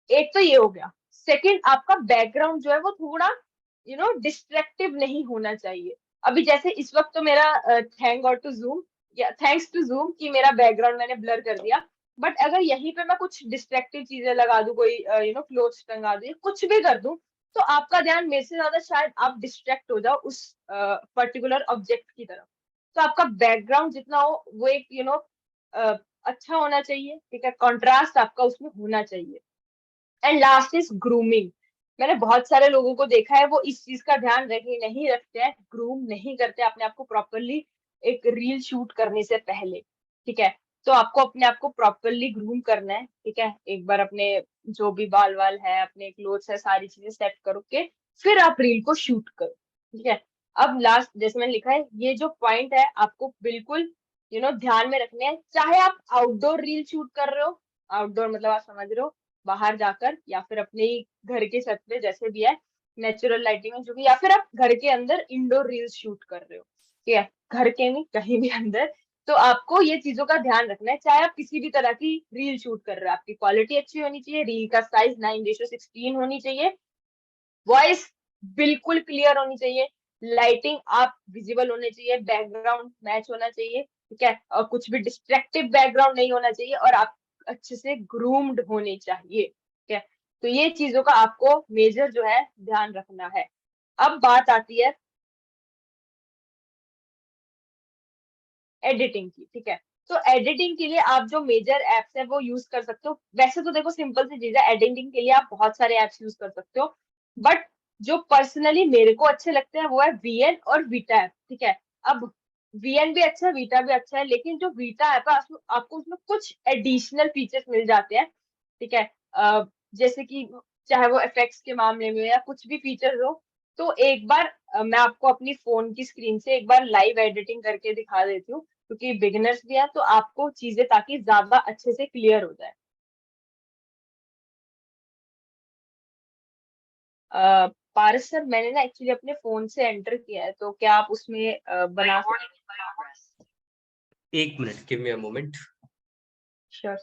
एक तो ये हो गया। सेकंड, आपका बैकग्राउंड जो है वो थोड़ा डिस्ट्रैक्टिव नहीं होना चाहिए। अभी जैसे इस वक्त तो मेरा थैंक गॉड टू जूम या थैंक्स टू जूम कि मेरा बैकग्राउंड मैंने ब्लर कर दिया। बट अगर यहीं पे मैं कुछ डिस्ट्रैक्टिव चीजें लगा दूं, कोई क्लोथ्स टंगा दूं, कुछ भी कर दूं, तो आपका ध्यान मेरे से ज्यादा शायद आप डिस्ट्रैक्ट हो जाओ उस पर्टिकुलर ऑब्जेक्ट की तरफ। तो आपका बैकग्राउंड जितना हो वो एक अच्छा होना चाहिए, ठीक है, कंट्रास्ट आपका उसमें होना चाहिए। And last is grooming. मैंने बहुत सारे लोगों को देखा है वो इस चीज का ध्यान नहीं रखते हैं, ग्रूम नहीं करते अपने आप को प्रॉपरली एक रील शूट करने से पहले, ठीक है। तो आपको अपने आप को प्रॉपरली ग्रूम करना है, ठीक है। एक बार अपने जो भी बाल वाल है, अपने क्लोथ्स है, सारी चीजें सेट करो के फिर आप रील को शूट करो, ठीक है। अब लास्ट जैसे मैंने लिखा है, ये जो पॉइंट है आपको बिल्कुल ध्यान में रखने हैं। चाहे आप आउटडोर रील शूट कर रहे हो, आउटडोर मतलब आप समझ रहे हो, बाहर जाकर, या फिर अपने ही घर के छत पे जैसे भी है, नेचुरल लाइटिंग में जो भी, या फिर आप घर के अंदर इंडोर रील्स शूट कर रहे हो, ठीक है, घर के नहीं कहीं भी अंदर। तो आपको ये चीजों का ध्यान रखना है। चाहे आप किसी भी तरह की रील शूट कर रहे हो, आपकी क्वालिटी अच्छी होनी चाहिए, रील का साइज 9:16 होनी चाहिए, वॉइस बिल्कुल क्लियर होनी चाहिए, लाइटिंग आप विजिबल होने चाहिए, बैकग्राउंड मैच होना चाहिए, ठीक है, और कुछ भी डिस्ट्रैक्टिव बैकग्राउंड नहीं होना चाहिए, और आप अच्छे से ग्रूम्ड होने चाहिए, ठीक है। तो ये चीजों का आपको मेजर जो है ध्यान रखना है। अब बात आती है एडिटिंग की, ठीक है। तो एडिटिंग के लिए आप जो मेजर एप्स है वो यूज कर सकते हो। वैसे तो देखो सिंपल सी चीज है, एडिटिंग के लिए आप बहुत सारे एप्स यूज कर सकते हो, बट जो पर्सनली मेरे को अच्छे लगते हैं वो है वीएन और वीटा ऐप, ठीक है। अब वीएन भी अच्छा है, वीटा भी अच्छा है, लेकिन जो वीटा ऐप है आपको उसमें कुछ एडिशनल फीचर्स मिल जाते हैं, ठीक है। जैसे कि चाहे वो इफेक्ट्स के मामले में या कुछ भी फीचर्स हो, तो एक बार मैं आपको अपनी फोन की स्क्रीन से एक बार लाइव एडिटिंग करके दिखा देती हूँ, क्योंकि बिगिनर्स भी है, तो आपको चीजें ताकि ज्यादा अच्छे से क्लियर हो जाए। पारस सर, मैंने ना एक्चुअली अपने फोन से एंटर किया है, तो क्या आप उसमें बना सकते? 1 minute, give me a moment. Sure.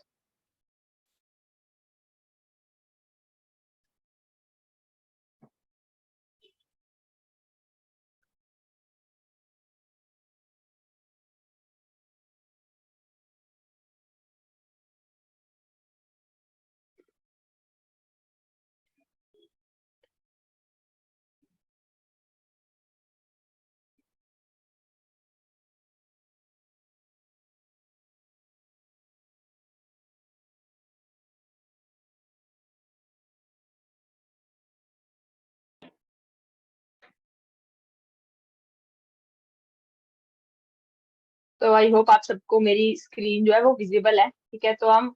तो आई होप आप सबको मेरी स्क्रीन जो है वो विजिबल है, ठीक है। तो हम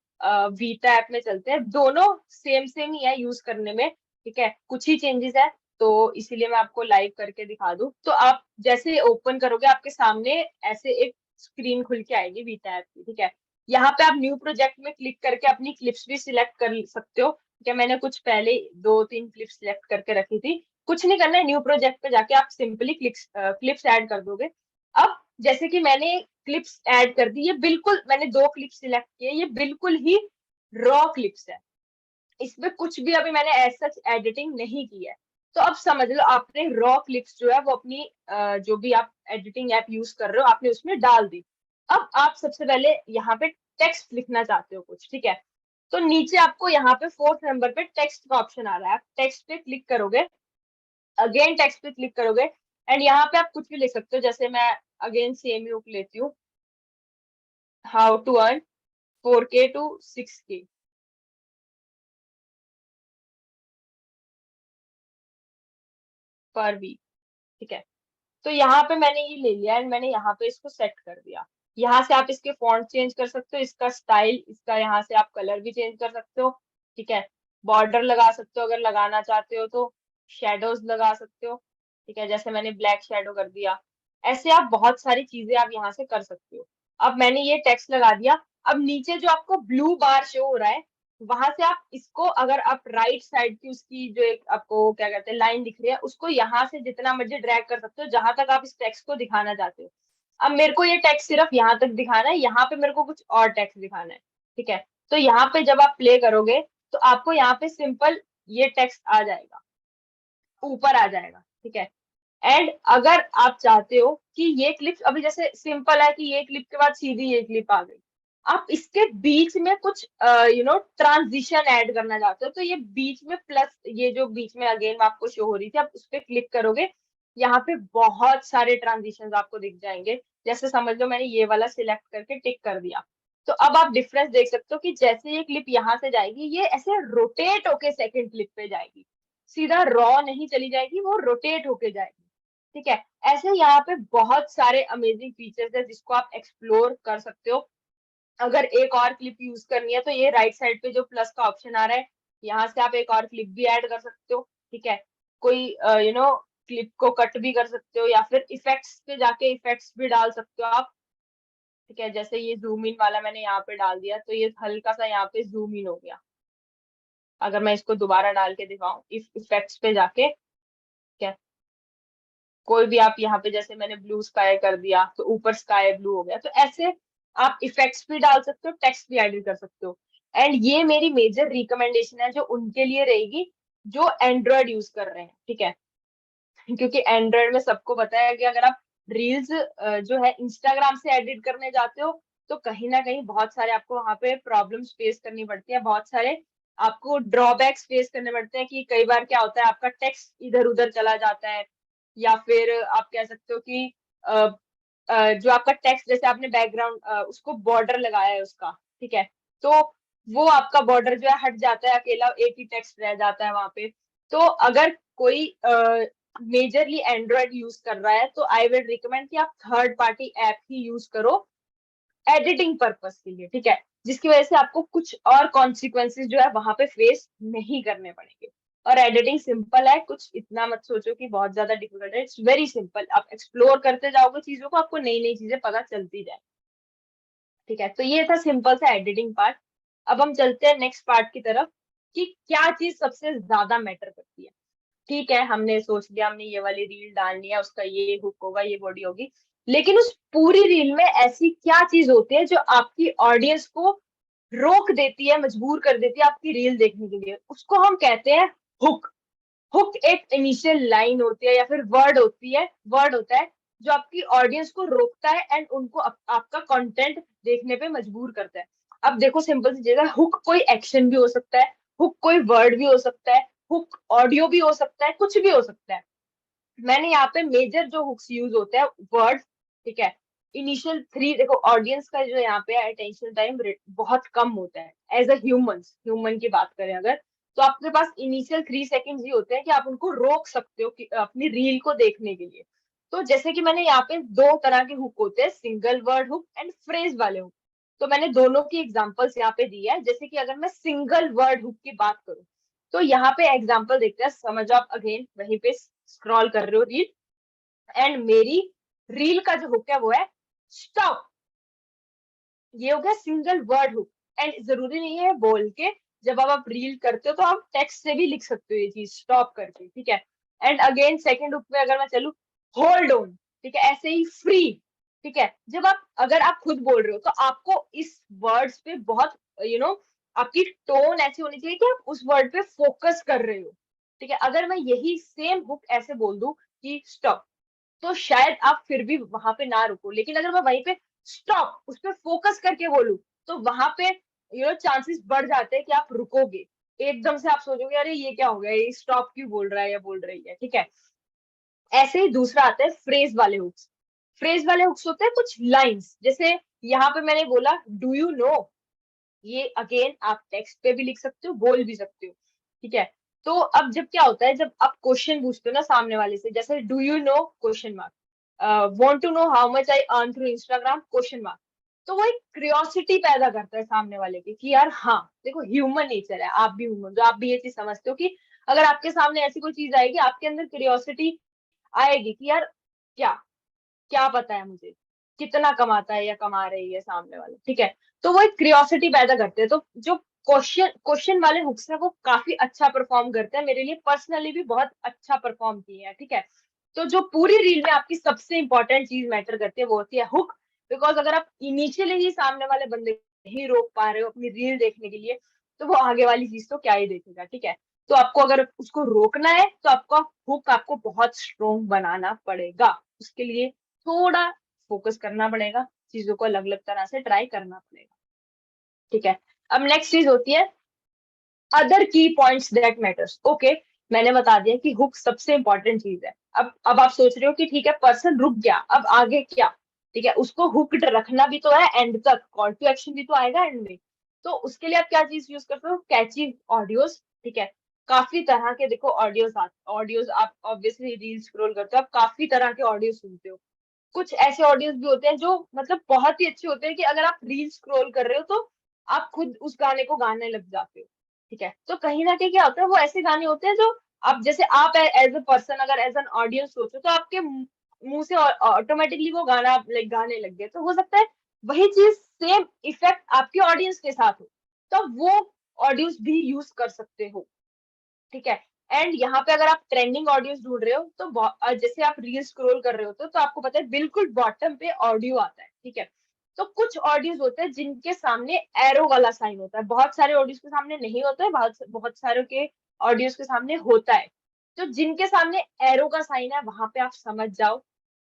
वीटा ऐप में चलते हैं। दोनों सेम सेम ही है यूज करने में, ठीक है, कुछ ही चेंजेस है, तो इसीलिए मैं आपको लाइव करके दिखा दूं। तो आप जैसे ओपन करोगे आपके सामने ऐसे एक स्क्रीन खुल के आएगी वीटा ऐप की, ठीक है। यहाँ पे आप न्यू प्रोजेक्ट में क्लिक करके अपनी क्लिप्स भी सिलेक्ट कर सकते हो, ठीक है। मैंने कुछ पहले 2-3 क्लिप्स सिलेक्ट करके रखी थी। कुछ नहीं करना है, न्यू प्रोजेक्ट पे जाके आप सिंपली क्लिप्स ऐड कर दोगे। अब जैसे कि मैंने क्लिप्स ऐड कर दी, ये बिल्कुल मैंने 2 क्लिप्स सिलेक्ट किए, ये बिल्कुल ही रॉ क्लिप्स है, इसमें कुछ भी अभी मैंने ऐसा एडिटिंग नहीं की है। तो अब समझ लो आपने रॉ क्लिप्स जो है वो अपनी जो भी आप एडिटिंग ऐप यूज कर रहे हो आपने उसमें डाल दी। अब आप सबसे पहले यहाँ पे टेक्स्ट लिखना चाहते हो कुछ, ठीक है। तो नीचे आपको यहाँ पे 4th नंबर पे टेक्स्ट का ऑप्शन आ रहा है, आप टेक्स्ट पे क्लिक करोगे, अगेन टेक्स्ट पे क्लिक करोगे, एंड यहाँ पे आप कुछ भी लिख सकते हो। जैसे मैं अगेन सेम यूक लेती हूँ, how to earn 4K to 6K पर वीक, ठीक है। तो यहाँ पे मैंने ये ले लिया एंड मैंने यहाँ पे इसको सेट कर दिया। यहाँ से आप इसके फॉन्ट चेंज कर सकते हो, इसका स्टाइल, इसका यहाँ से आप कलर भी चेंज कर सकते हो, ठीक है। बॉर्डर लगा सकते हो अगर लगाना चाहते हो तो, शेडोज लगा सकते हो, ठीक है, जैसे मैंने ब्लैक शेडो कर दिया। ऐसे आप बहुत सारी चीजें आप यहाँ से कर सकते हो। अब मैंने ये टेक्स्ट लगा दिया। अब नीचे जो आपको ब्लू बार शो हो रहा है, वहां से आप इसको, अगर आप राइट साइड की उसकी जो एक आपको क्या कहते हैं लाइन दिख रही है, उसको यहाँ से जितना मर्जी ड्रैग कर सकते हो जहां तक आप इस टेक्स्ट को दिखाना चाहते हो। अब मेरे को ये टेक्स्ट सिर्फ यहाँ तक दिखाना है, यहाँ पे मेरे को कुछ और टेक्स्ट दिखाना है, ठीक है। तो यहाँ पे जब आप प्ले करोगे तो आपको यहाँ पे सिंपल ये टेक्स्ट आ जाएगा, ऊपर आ जाएगा, ठीक है। एंड अगर आप चाहते हो कि ये क्लिप अभी जैसे सिंपल है कि ये क्लिप के बाद सीधी ये क्लिप आ गई, आप इसके बीच में कुछ ट्रांजिशन ऐड करना चाहते हो, तो ये बीच में प्लस, ये जो बीच में अगेन आपको शो हो रही थी, आप उस पर क्लिक करोगे, यहाँ पे बहुत सारे ट्रांजिशन आपको दिख जाएंगे। जैसे समझ लो मैंने ये वाला सिलेक्ट करके टिक कर दिया, तो अब आप डिफरेंस देख सकते हो कि जैसे ये क्लिप यहाँ से जाएगी, ये ऐसे रोटेट होके सेकंड क्लिप पे जाएगी, सीधा रॉ नहीं चली जाएगी, वो रोटेट होके जाएगी। ठीक है, ऐसे यहाँ पे बहुत सारे अमेजिंग फीचर्स है जिसको आप एक्सप्लोर कर सकते हो। अगर एक और क्लिप यूज करनी है तो ये राइट साइड पे जो प्लस का ऑप्शन आ रहा है, यहाँ से आप एक और क्लिप भी ऐड कर सकते हो। ठीक है, कोई क्लिप को कट भी कर सकते हो, या फिर इफेक्ट्स पे जाके इफेक्ट्स भी डाल सकते हो आप। ठीक है, जैसे ये जूम इन वाला मैंने यहाँ पे डाल दिया, तो ये हल्का सा यहाँ पे जूम इन हो गया। अगर मैं इसको दोबारा डाल के दिखाऊं इस इफेक्ट्स पे जाके, ठीक है, कोई भी आप यहाँ पे जैसे मैंने ब्लू स्काई कर दिया तो ऊपर स्काई ब्लू हो गया। तो ऐसे आप इफेक्ट्स भी डाल सकते हो, टेक्स्ट भी एडिट कर सकते हो। एंड ये मेरी मेजर रिकमेंडेशन है जो उनके लिए रहेगी जो एंड्रॉयड यूज कर रहे हैं। ठीक है, क्योंकि एंड्रॉयड में सबको पता है कि अगर आप रील्स जो है इंस्टाग्राम से एडिट करने जाते हो, तो कहीं ना कहीं बहुत सारे आपको वहां पे प्रॉब्लम्स फेस करनी पड़ती है, बहुत सारे आपको ड्रॉबैक्स फेस करने पड़ते हैं। कि कई बार क्या होता है, आपका टेक्स्ट इधर उधर चला जाता है, या फिर आप कह सकते हो कि जो आपका टेक्स्ट, जैसे आपने बैकग्राउंड उसको बॉर्डर लगाया है उसका, ठीक है, तो वो आपका बॉर्डर जो है हट जाता है, अकेला एक ही टेक्स्ट रह जाता है वहां पे। तो अगर कोई मेजरली एंड्रॉयड यूज कर रहा है, तो आई विल रिकमेंड कि आप थर्ड पार्टी ऐप ही यूज करो एडिटिंग पर्पस के लिए। ठीक है, जिसकी वजह से आपको कुछ और कॉन्सिक्वेंसेस जो है वहां पे फेस नहीं करने पड़ेंगे। और एडिटिंग सिंपल है, कुछ इतना मत सोचो कि बहुत ज्यादा डिफिकल्ट है, इट्स वेरी सिंपल। आप एक्सप्लोर करते जाओगे चीजों को, आपको नई नई चीजें पता चलती जाए। ठीक है, तो ये था सिंपल सा एडिटिंग पार्ट। अब हम चलते हैं नेक्स्ट पार्ट की तरफ कि क्या चीज सबसे ज्यादा मैटर करती है। ठीक है, हमने सोच लिया हमने ये वाली रील डालनी है, उसका ये हुक होगा, ये बॉडी होगी, लेकिन उस पूरी रील में ऐसी क्या चीज होती है जो आपकी ऑडियंस को रोक देती है, मजबूर कर देती है आपकी रील देखने के लिए? उसको हम कहते हैं हुक। हुक एक इनिशियल लाइन होती है या फिर वर्ड होता है जो आपकी ऑडियंस को रोकता है एंड उनको आपका कंटेंट देखने पे मजबूर करता है। अब देखो सिंपल सी चीज है, हुक कोई एक्शन भी हो सकता है, हुक कोई वर्ड भी हो सकता है, हुक ऑडियो भी हो सकता है, कुछ भी हो सकता है। मैंने यहाँ पे मेजर जो हुक्स यूज होते हैं वर्ड, ठीक है, इनिशियल थ्री, देखो ऑडियंस का जो यहाँ पे अटेंशन टाइम बहुत कम होता है एज अ ह्यूमन की बात करें अगर, तो आपके पास इनिशियल 3 सेकेंड्स ही होते हैं कि आप उनको रोक सकते हो कि अपनी रील को देखने के लिए। तो जैसे कि मैंने यहाँ पे दो तरह के हुक होते हैं, single word hook and phrase वाले हुक। तो मैंने दोनों की एग्जांपल्स यहाँ पे दी है। जैसे कि अगर मैं सिंगल वर्ड हुक की बात करूं, तो यहाँ पे एग्जांपल देखते हैं, समझ आप अगेन वहीं पे स्क्रॉल कर रहे हो रील, एंड मेरी रील का जो हुक है वो है स्टॉप। ये हो गया सिंगल वर्ड हुक। एंड जरूरी नहीं है बोल के, जब आप रील करते हो तो आप टेक्स्ट से भी लिख सकते हो ये चीज स्टॉप करके। ठीक है, एंड अगेन सेकंड हुक में अगर मैं चलू, होल्ड ऑन। ठीक है, ऐसे ही फ्री। ठीक है, जब आप अगर आप खुद बोल रहे हो तो आपको इस वर्ड्स पे बहुत आपकी टोन ऐसी होनी चाहिए कि आप उस वर्ड पे फोकस कर रहे हो। ठीक है, अगर मैं यही सेम हुक ऐसे बोल दूं कि स्टॉप, तो शायद आप फिर भी वहां पे ना रुको। लेकिन अगर मैं वहीं पे स्टॉप उस पर फोकस करके बोलूं, तो वहां पे चांसेस बढ़ जाते हैं कि आप रुकोगे। एकदम से आप सोचोगे अरे ये क्या हो गया, ये स्टॉप क्यों बोल रहा है या बोल रही है। ठीक है, ऐसे ही दूसरा आता है फ्रेज वाले हुक्स। फ्रेज वाले हुक्स होते हैं कुछ लाइंस, जैसे यहाँ पे मैंने बोला डू यू नो, ये अगेन आप टेक्स्ट पे भी लिख सकते हो, बोल भी सकते हो। ठीक है, तो अब जब क्या होता है, जब आप क्वेश्चन पूछते हो ना सामने वाले से, जैसे do you know question mark, want to know how much I earn through Instagram question mark, तो वो एक क्यूरियोसिटी पैदा करता है सामने वाले की कि यार हाँ, देखो ह्यूमन नेचर है, आप भी ह्यूमन, जो आप भी ये चीज समझते हो कि अगर आपके सामने ऐसी कोई चीज आएगी, आपके अंदर क्यूरियोसिटी आएगी कि यार क्या क्या पता है मुझे, कितना कमाता है या कमा रही है सामने वाले। ठीक है, तो वो एक क्यूरियोसिटी पैदा करते हैं। तो जो क्वेश्चन वाले हुक्स है वो काफी अच्छा परफॉर्म करते हैं, मेरे लिए पर्सनली भी बहुत अच्छा परफॉर्म किए हैं। ठीक है, तो जो पूरी रील में आपकी सबसे इंपॉर्टेंट चीज मैटर करती है वो होती है हुक। बिकॉज अगर आप इनिशियली ही सामने वाले बंदे ही रोक पा रहे हो अपनी रील देखने के लिए, तो वो आगे वाली चीज तो क्या ही देखेगा। ठीक है, तो आपको अगर उसको रोकना है तो आपका हुक आपको बहुत स्ट्रोंग बनाना पड़ेगा। उसके लिए थोड़ा फोकस करना पड़ेगा, चीजों को अलग अलग तरह से ट्राई करना पड़ेगा। ठीक है, अब नेक्स्ट चीज होती है अदर की पॉइंट्स दैट मैटर्स। ओके, मैंने बता दिया कि हुक सबसे इंपॉर्टेंट चीज है। अब आप सोच रहे हो कि ठीक है पर्सन रुक गया, अब आगे क्या? ठीक है, उसको हुक्ड रखना भी तो है एंड तक, कॉल टू एक्शन भी तो आएगा एंड में। तो उसके लिए आप क्या चीज यूज करते हो? कैची ऑडियोज। ठीक है, काफी तरह के देखो ऑडियोज आप ऑब्वियसली रील स्क्रॉल करते हो, आप काफी तरह के ऑडियो सुनते हो। कुछ ऐसे ऑडियोज भी होते हैं जो मतलब बहुत ही अच्छे होते हैं कि अगर आप रील स्क्रॉल कर रहे हो तो आप खुद उस गाने को गाने लग जाते हो। ठीक है, तो कहीं ना कहीं क्या होता है, वो ऐसे गाने होते हैं जो आप जैसे आप एज अ पर्सन अगर एज एन ऑडियंस सोचो तो आपके मुंह से ऑटोमेटिकली वो गाना आप लाइक गाने लग गए। तो हो सकता है वही चीज सेम इफेक्ट आपके ऑडियंस के साथ हो, तो वो ऑडियोज भी यूज कर सकते हो। ठीक है, एंड यहाँ पे अगर आप ट्रेंडिंग ऑडियोज ढूंढ रहे हो तो जैसे आप रील स्क्रॉल कर रहे होते हो तो आपको पता है बिल्कुल बॉटम पे ऑडियो आता है। ठीक है, तो कुछ ऑडियोज होते हैं जिनके सामने एरो वाला साइन होता है, बहुत सारे ऑडियोज के सामने नहीं होता है, बहुत बहुत सारे के ऑडियोज के सामने होता है। तो जिनके सामने एरो का साइन है वहां पे आप समझ जाओ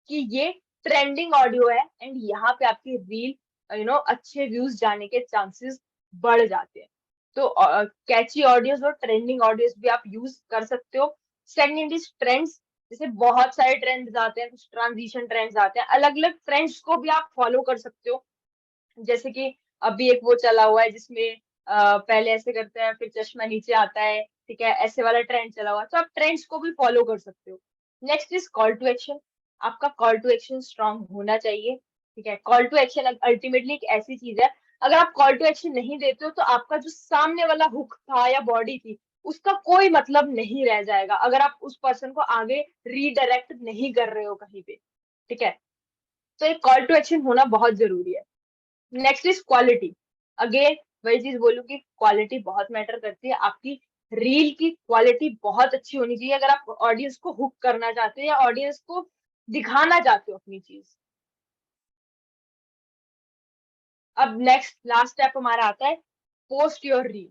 कि ये ट्रेंडिंग ऑडियो है एंड यहाँ पे आपकी रील अच्छे व्यूज जाने के चांसेस बढ़ जाते हैं। तो कैची ऑडियोज और ट्रेंडिंग ऑडियोज भी आप यूज कर सकते हो। सेकंड इज ट्रेंड्स, जैसे बहुत सारे ट्रेंड्स आते हैं, कुछ ट्रांजिशन ट्रेंड्स आते हैं, अलग अलग ट्रेंड्स को भी आप फॉलो कर सकते हो। जैसे कि अभी एक वो चला हुआ है जिसमें पहले ऐसे करते हैं फिर चश्मा नीचे आता है। ठीक है, ऐसे वाला ट्रेंड चला हुआ है, तो आप ट्रेंड्स को भी फॉलो कर सकते हो। Next is call to action, आपका कॉल टू एक्शन स्ट्रांग होना चाहिए। ठीक है, कॉल टू एक्शन अल्टीमेटली एक ऐसी चीज है, अगर आप कॉल टू एक्शन नहीं देते हो तो आपका जो सामने वाला हुक था या बॉडी थी उसका कोई मतलब नहीं रह जाएगा अगर आप उस पर्सन को आगे रीडायरेक्ट नहीं कर रहे हो कहीं पे। ठीक है, तो एक कॉल टू एक्शन होना बहुत जरूरी है। Next is quality. अगेन वही चीज बोलूं कि क्वालिटी बहुत मैटर करती है, आपकी रील की क्वालिटी बहुत अच्छी होनी चाहिए अगर आप ऑडियंस को हुक करना चाहते हो या ऑडियंस को दिखाना चाहते हो अपनी चीज। अब नेक्स्ट लास्ट स्टेप हमारा आता है पोस्ट योर रील।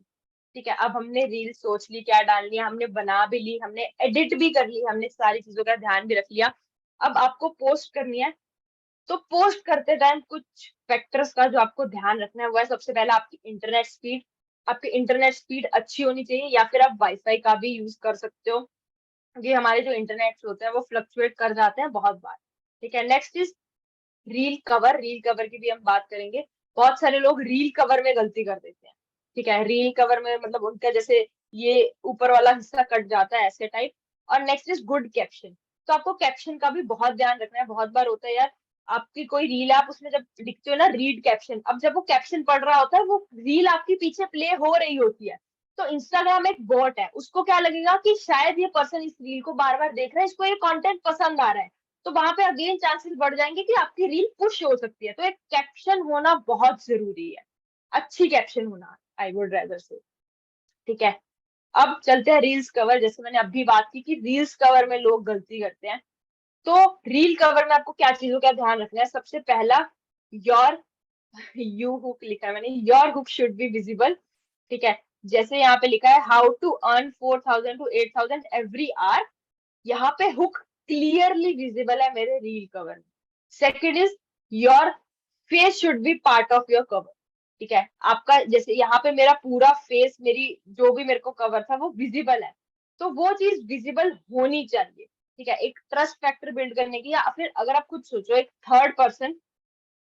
ठीक है, अब हमने रील सोच ली क्या डालनी है, हमने बना भी ली, हमने एडिट भी कर ली, हमने सारी चीजों का ध्यान भी रख लिया। अब आपको पोस्ट करनी है, तो पोस्ट करते टाइम कुछ फैक्टर्स का जो आपको ध्यान रखना है वो है सबसे पहला आपकी इंटरनेट स्पीड। आपकी इंटरनेट स्पीड अच्छी होनी चाहिए या फिर आप वाईफाई का भी यूज कर सकते हो, क्योंकि हमारे जो इंटरनेट होते हैं वो फ्लक्चुएट कर जाते हैं बहुत बार। ठीक है, next is reel cover. Reel cover की भी हम बात करेंगे। बहुत सारे लोग रील कवर में गलती कर देते हैं। ठीक है, रील कवर में मतलब उनका जैसे ये ऊपर वाला हिस्सा कट जाता है ऐसे टाइप। और नेक्स्ट इज गुड कैप्शन। तो आपको कैप्शन का भी बहुत ध्यान रखना है। बहुत बार होता है यार, आपकी कोई रील है, आप उसमें जब लिखते हो ना रीड कैप्शन, अब जब वो कैप्शन पढ़ रहा होता है वो रील आपके पीछे प्ले हो रही होती है, तो इंस्टाग्राम एक बॉट है, उसको क्या लगेगा कि शायद ये पर्सन इस रील को बार बार देख रहा है, इसको ये कंटेंट पसंद आ रहा है, तो वहां पे अगेन चांसेस बढ़ जाएंगे कि आपकी रील पुश हो सकती है। तो एक कैप्शन होना बहुत जरूरी है, अच्छी कैप्शन होना, आई वुड रेदर से। ठीक है, अब चलते हैं रील्स कवर। जैसे मैंने अभी बात की कि रील्स कवर में लोग गलती करते हैं, तो रील कवर में आपको क्या चीजों का ध्यान रखना है? सबसे पहला, योर यू हुक लिखा है मैंने, your hook should be visible. ठीक है, जैसे यहाँ पे लिखा है how to earn 4,000 to 8,000 every hour, यहाँ पे हुक क्लियरली विजिबल है मेरे रील कवर में। Second is your face should be part of your cover. ठीक है, आपका जैसे यहाँ पे मेरा पूरा फेस, मेरी जो भी मेरे को कवर था वो विजिबल है, तो वो चीज विजिबल होनी चाहिए। ठीक है, एक ट्रस्ट फैक्टर बिल्ड करने की, या फिर अगर आप खुद सोचो एक थर्ड पर्सन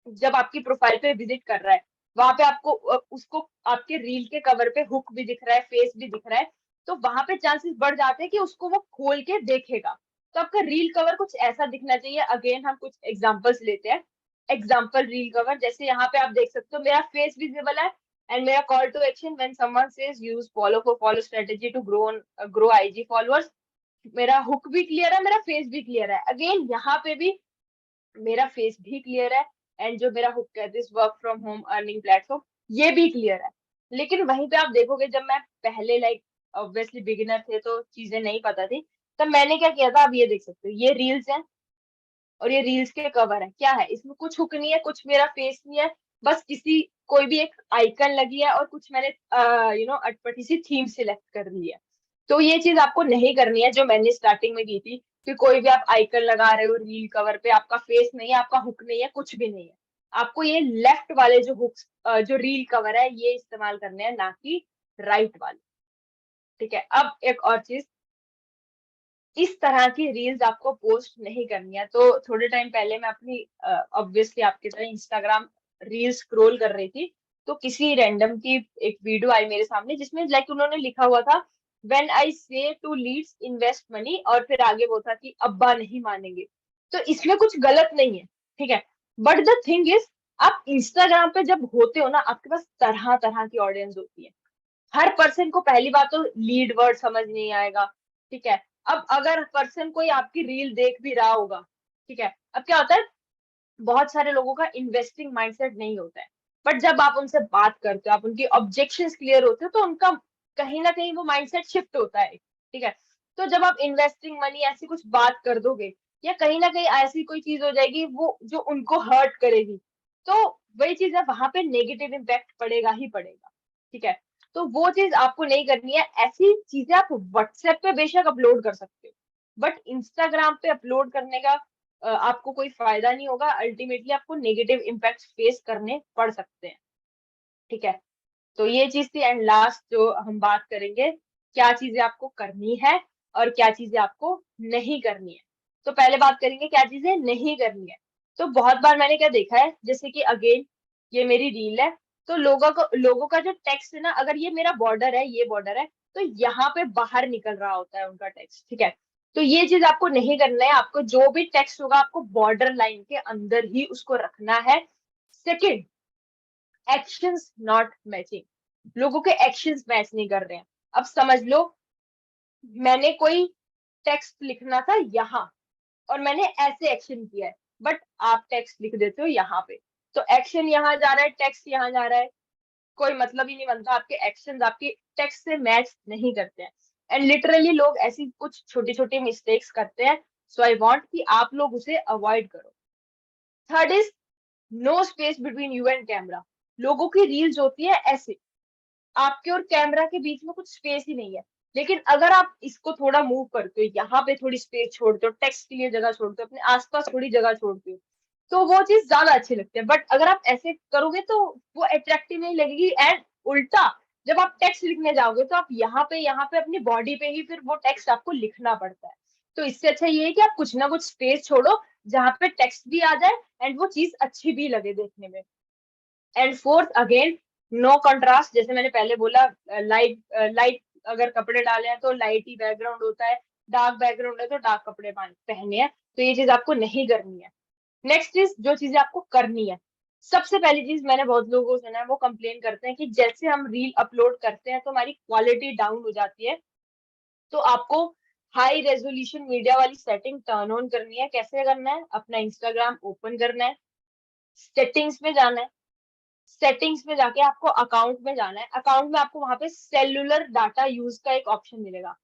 जब आपकी प्रोफाइल पे विजिट कर रहा है, वहां पे आपको उसको आपके रील के कवर पे हुक भी दिख रहा है, फेस भी दिख रहा है, तो वहां पे चांसेस बढ़ जाते हैं कि उसको वो खोल के देखेगा। तो आपका रील कवर कुछ ऐसा दिखना चाहिए। अगेन हम कुछ एग्जांपल्स लेते हैं। एग्जांपल रील कवर, जैसे यहाँ पे आप देख सकते हो मेरा फेस विजिबल है एंड मेरा call to action when someone says use follow for follow strategy to grow IG followers. मेरा हुक भी क्लियर है, मेरा फेस भी क्लियर है। अगेन यहाँ पे भी मेरा फेस भी क्लियर है एंड जो मेरा हुक है this work from home earning platform, ये भी क्लियर है। लेकिन वहीं पे आप देखोगे जब मैं पहले लाइक ऑब्वियसली बिगिनर थे तो चीजें नहीं पता थी, तब मैंने क्या किया था, आप ये देख सकते हो ये रील्स है और ये रील्स के कवर है। क्या है इसमें? कुछ हुक नहीं है, कुछ मेरा फेस नहीं है, बस किसी कोई भी एक आइकन लगी है और कुछ मैंने अटपटी सी थीम सिलेक्ट कर ली है। तो ये चीज आपको नहीं करनी है जो मैंने स्टार्टिंग में की थी, कि कोई भी आप आइकन लगा रहे हो रील कवर पे, आपका फेस नहीं है, आपका हुक नहीं है, कुछ भी नहीं है। आपको ये लेफ्ट वाले जो हुक्स, जो रील कवर है, ये इस्तेमाल करने हैं, ना कि राइट वाले। ठीक है। अब एक और चीज, इस तरह की रील्स आपको पोस्ट नहीं करनी है। तो थोड़े टाइम पहले मैं अपनी ऑब्वियसली आपकी तरह इंस्टाग्राम रील स्क्रॉल कर रही थी, तो किसी रैंडम की एक वीडियो आई मेरे सामने, जिसमें लाइक उन्होंने लिखा हुआ था, व्हेन आई से टू लीड्स इन्वेस्ट मनी, और फिर आगे वो था कि अब्बा नहीं मानेंगे। तो इसमें कुछ गलत नहीं है, ठीक है। बट द थिंग इज, आप इंस्टाग्राम पे जब होते हो ना, आपके पास तरह तरह की ऑडियंस होती है। हर पर्सन को पहली बात तो लीड वर्ड समझ नहीं आएगा, ठीक है। अब अगर पर्सन कोई आपकी रील देख भी रहा होगा, ठीक है, अब क्या होता है, बहुत सारे लोगों का इन्वेस्टिंग माइंडसेट नहीं होता है। बट जब आप उनसे बात करते हो, आप उनकी ऑब्जेक्शंस क्लियर होते हो, तो उनका कहीं ना कहीं वो माइंडसेट शिफ्ट होता है, ठीक है। तो जब आप इन्वेस्टिंग मनी ऐसी कुछ बात कर दोगे, या कहीं ना कहीं ऐसी कोई चीज हो जाएगी वो जो उनको हर्ट करेगी, तो वही चीज है, वहां पे नेगेटिव इम्पैक्ट पड़ेगा ही पड़ेगा, ठीक है। तो वो चीज आपको नहीं करनी है। ऐसी चीजें आप व्हाट्सएप पे बेशक अपलोड कर सकते हो, बट इंस्टाग्राम पे अपलोड करने का आपको कोई फायदा नहीं होगा। अल्टीमेटली आपको नेगेटिव इम्पैक्ट फेस करने पड़ सकते हैं, ठीक है। तो ये चीज थी। एंड लास्ट जो हम बात करेंगे, क्या चीजें आपको करनी है और क्या चीजें आपको नहीं करनी है। तो पहले बात करेंगे क्या चीजें नहीं करनी है। तो बहुत बार मैंने क्या देखा है, जैसे कि अगेन ये मेरी रील है, तो लोगों का जो टेक्स्ट है ना, अगर ये मेरा बॉर्डर है, ये बॉर्डर है, तो यहाँ पे बाहर निकल रहा होता है उनका टेक्स्ट, ठीक है। तो ये चीज आपको नहीं करना है। आपको जो भी टेक्स्ट होगा, आपको बॉर्डर लाइन के अंदर ही उसको रखना है। Second, actions not matching. लोगों के एक्शंस मैच नहीं कर रहे हैं। अब समझ लो, मैंने कोई टेक्स्ट लिखना था यहाँ, और मैंने ऐसे एक्शन किया है, बट आप टेक्स्ट लिख देते हो यहाँ पे, तो एक्शन यहाँ जा रहा है, टेक्स्ट यहाँ जा रहा है, कोई मतलब ही नहीं बनता। आपके एक्शंस आपके टेक्स्ट से मैच नहीं करते हैं। एंड लिटरली लोग ऐसी कुछ छोटी छोटी मिस्टेक्स करते हैं। सो आई वांट कि आप लोग उसे अवॉइड करो। Third is, no space between you and camera. लोगों की रील्स होती है ऐसे, आपके और कैमरा के बीच में कुछ स्पेस ही नहीं है। लेकिन अगर आप इसको थोड़ा मूव करते हो, यहाँ पे थोड़ी स्पेस छोड़ते हो, टेक्स्ट के लिए जगह छोड़ते हो, अपने आसपास थोड़ी जगह छोड़ते हो, तो वो चीज ज्यादा अच्छी लगती है। बट अगर आप ऐसे करोगे तो वो अट्रैक्टिव नहीं लगेगी। एंड उल्टा, जब आप टेक्स्ट लिखने जाओगे, तो आप यहाँ पे अपनी बॉडी पे ही फिर वो टेक्स्ट आपको लिखना पड़ता है। तो इससे अच्छा ये है कि आप कुछ ना कुछ स्पेस छोड़ो, जहाँ पे टेक्स्ट भी आ जाए एंड वो चीज अच्छी भी लगे देखने में। And fourth again, no contrast. जैसे मैंने पहले बोला, लाइट लाइट अगर कपड़े डाले हैं तो लाइट ही बैकग्राउंड होता है, डार्क बैकग्राउंड है तो डार्क कपड़े पहने हैं। तो ये चीज आपको नहीं करनी है। नेक्स्ट चीज, जो चीजें आपको करनी है, सबसे पहली चीज, मैंने बहुत लोगों को सुना है वो कंप्लेन करते हैं कि जैसे हम रील अपलोड करते हैं तो हमारी क्वालिटी डाउन हो जाती है। तो आपको हाई रेजोल्यूशन मीडिया वाली सेटिंग टर्न ऑन करनी है। कैसे करना है, अपना इंस्टाग्राम ओपन करना है, सेटिंग्स में जाना है, सेटिंग्स में जाके आपको अकाउंट में जाना है। अकाउंट में आपको वहां पे सेल्युलर डाटा यूज का एक ऑप्शन मिलेगा।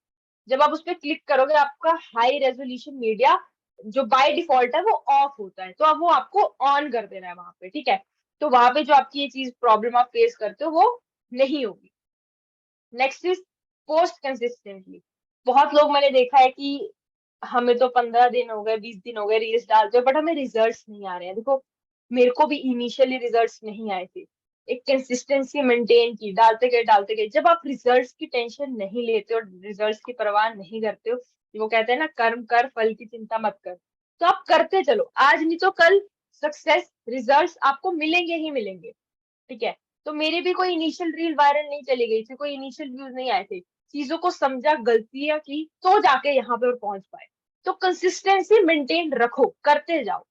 जब आप उस पर क्लिक करोगे, आपका हाई रेजोल्यूशन मीडिया जो बाय डिफॉल्ट है वो ऑफ होता है, तो अब वो आपको ऑन कर देना है वहां पे, ठीक है। तो वहां पे जो आपकी ये चीज प्रॉब्लम आप फेस करते हो वो नहीं होगी। Next is, post consistently. बहुत लोग मैंने देखा है कि हमें तो 15 दिन हो गए, 20 दिन हो गए रील्स डालते हो, बट हमें रिजल्ट्स नहीं आ रहे हैं। देखो, मेरे को भी इनिशियली रिजल्ट्स नहीं आए थे। एक कंसिस्टेंसी मेंटेन की, डालते गए। जब आप रिजल्ट्स की टेंशन नहीं लेते हो, रिजल्ट्स की परवाह नहीं करते हो, वो कहते हैं ना, कर्म कर फल की चिंता मत कर, तो आप करते चलो, आज नहीं तो कल सक्सेस रिजल्ट्स आपको मिलेंगे ही मिलेंगे, ठीक है। तो मेरी भी कोई इनिशियल रील वायरल नहीं चली गई थी, कोई इनिशियल व्यूज नहीं आए थे। चीजों को समझा, गलतियां की, तो जाके यहाँ पे पहुंच पाए। तो कंसिस्टेंसी मेंटेन रखो, करते जाओ।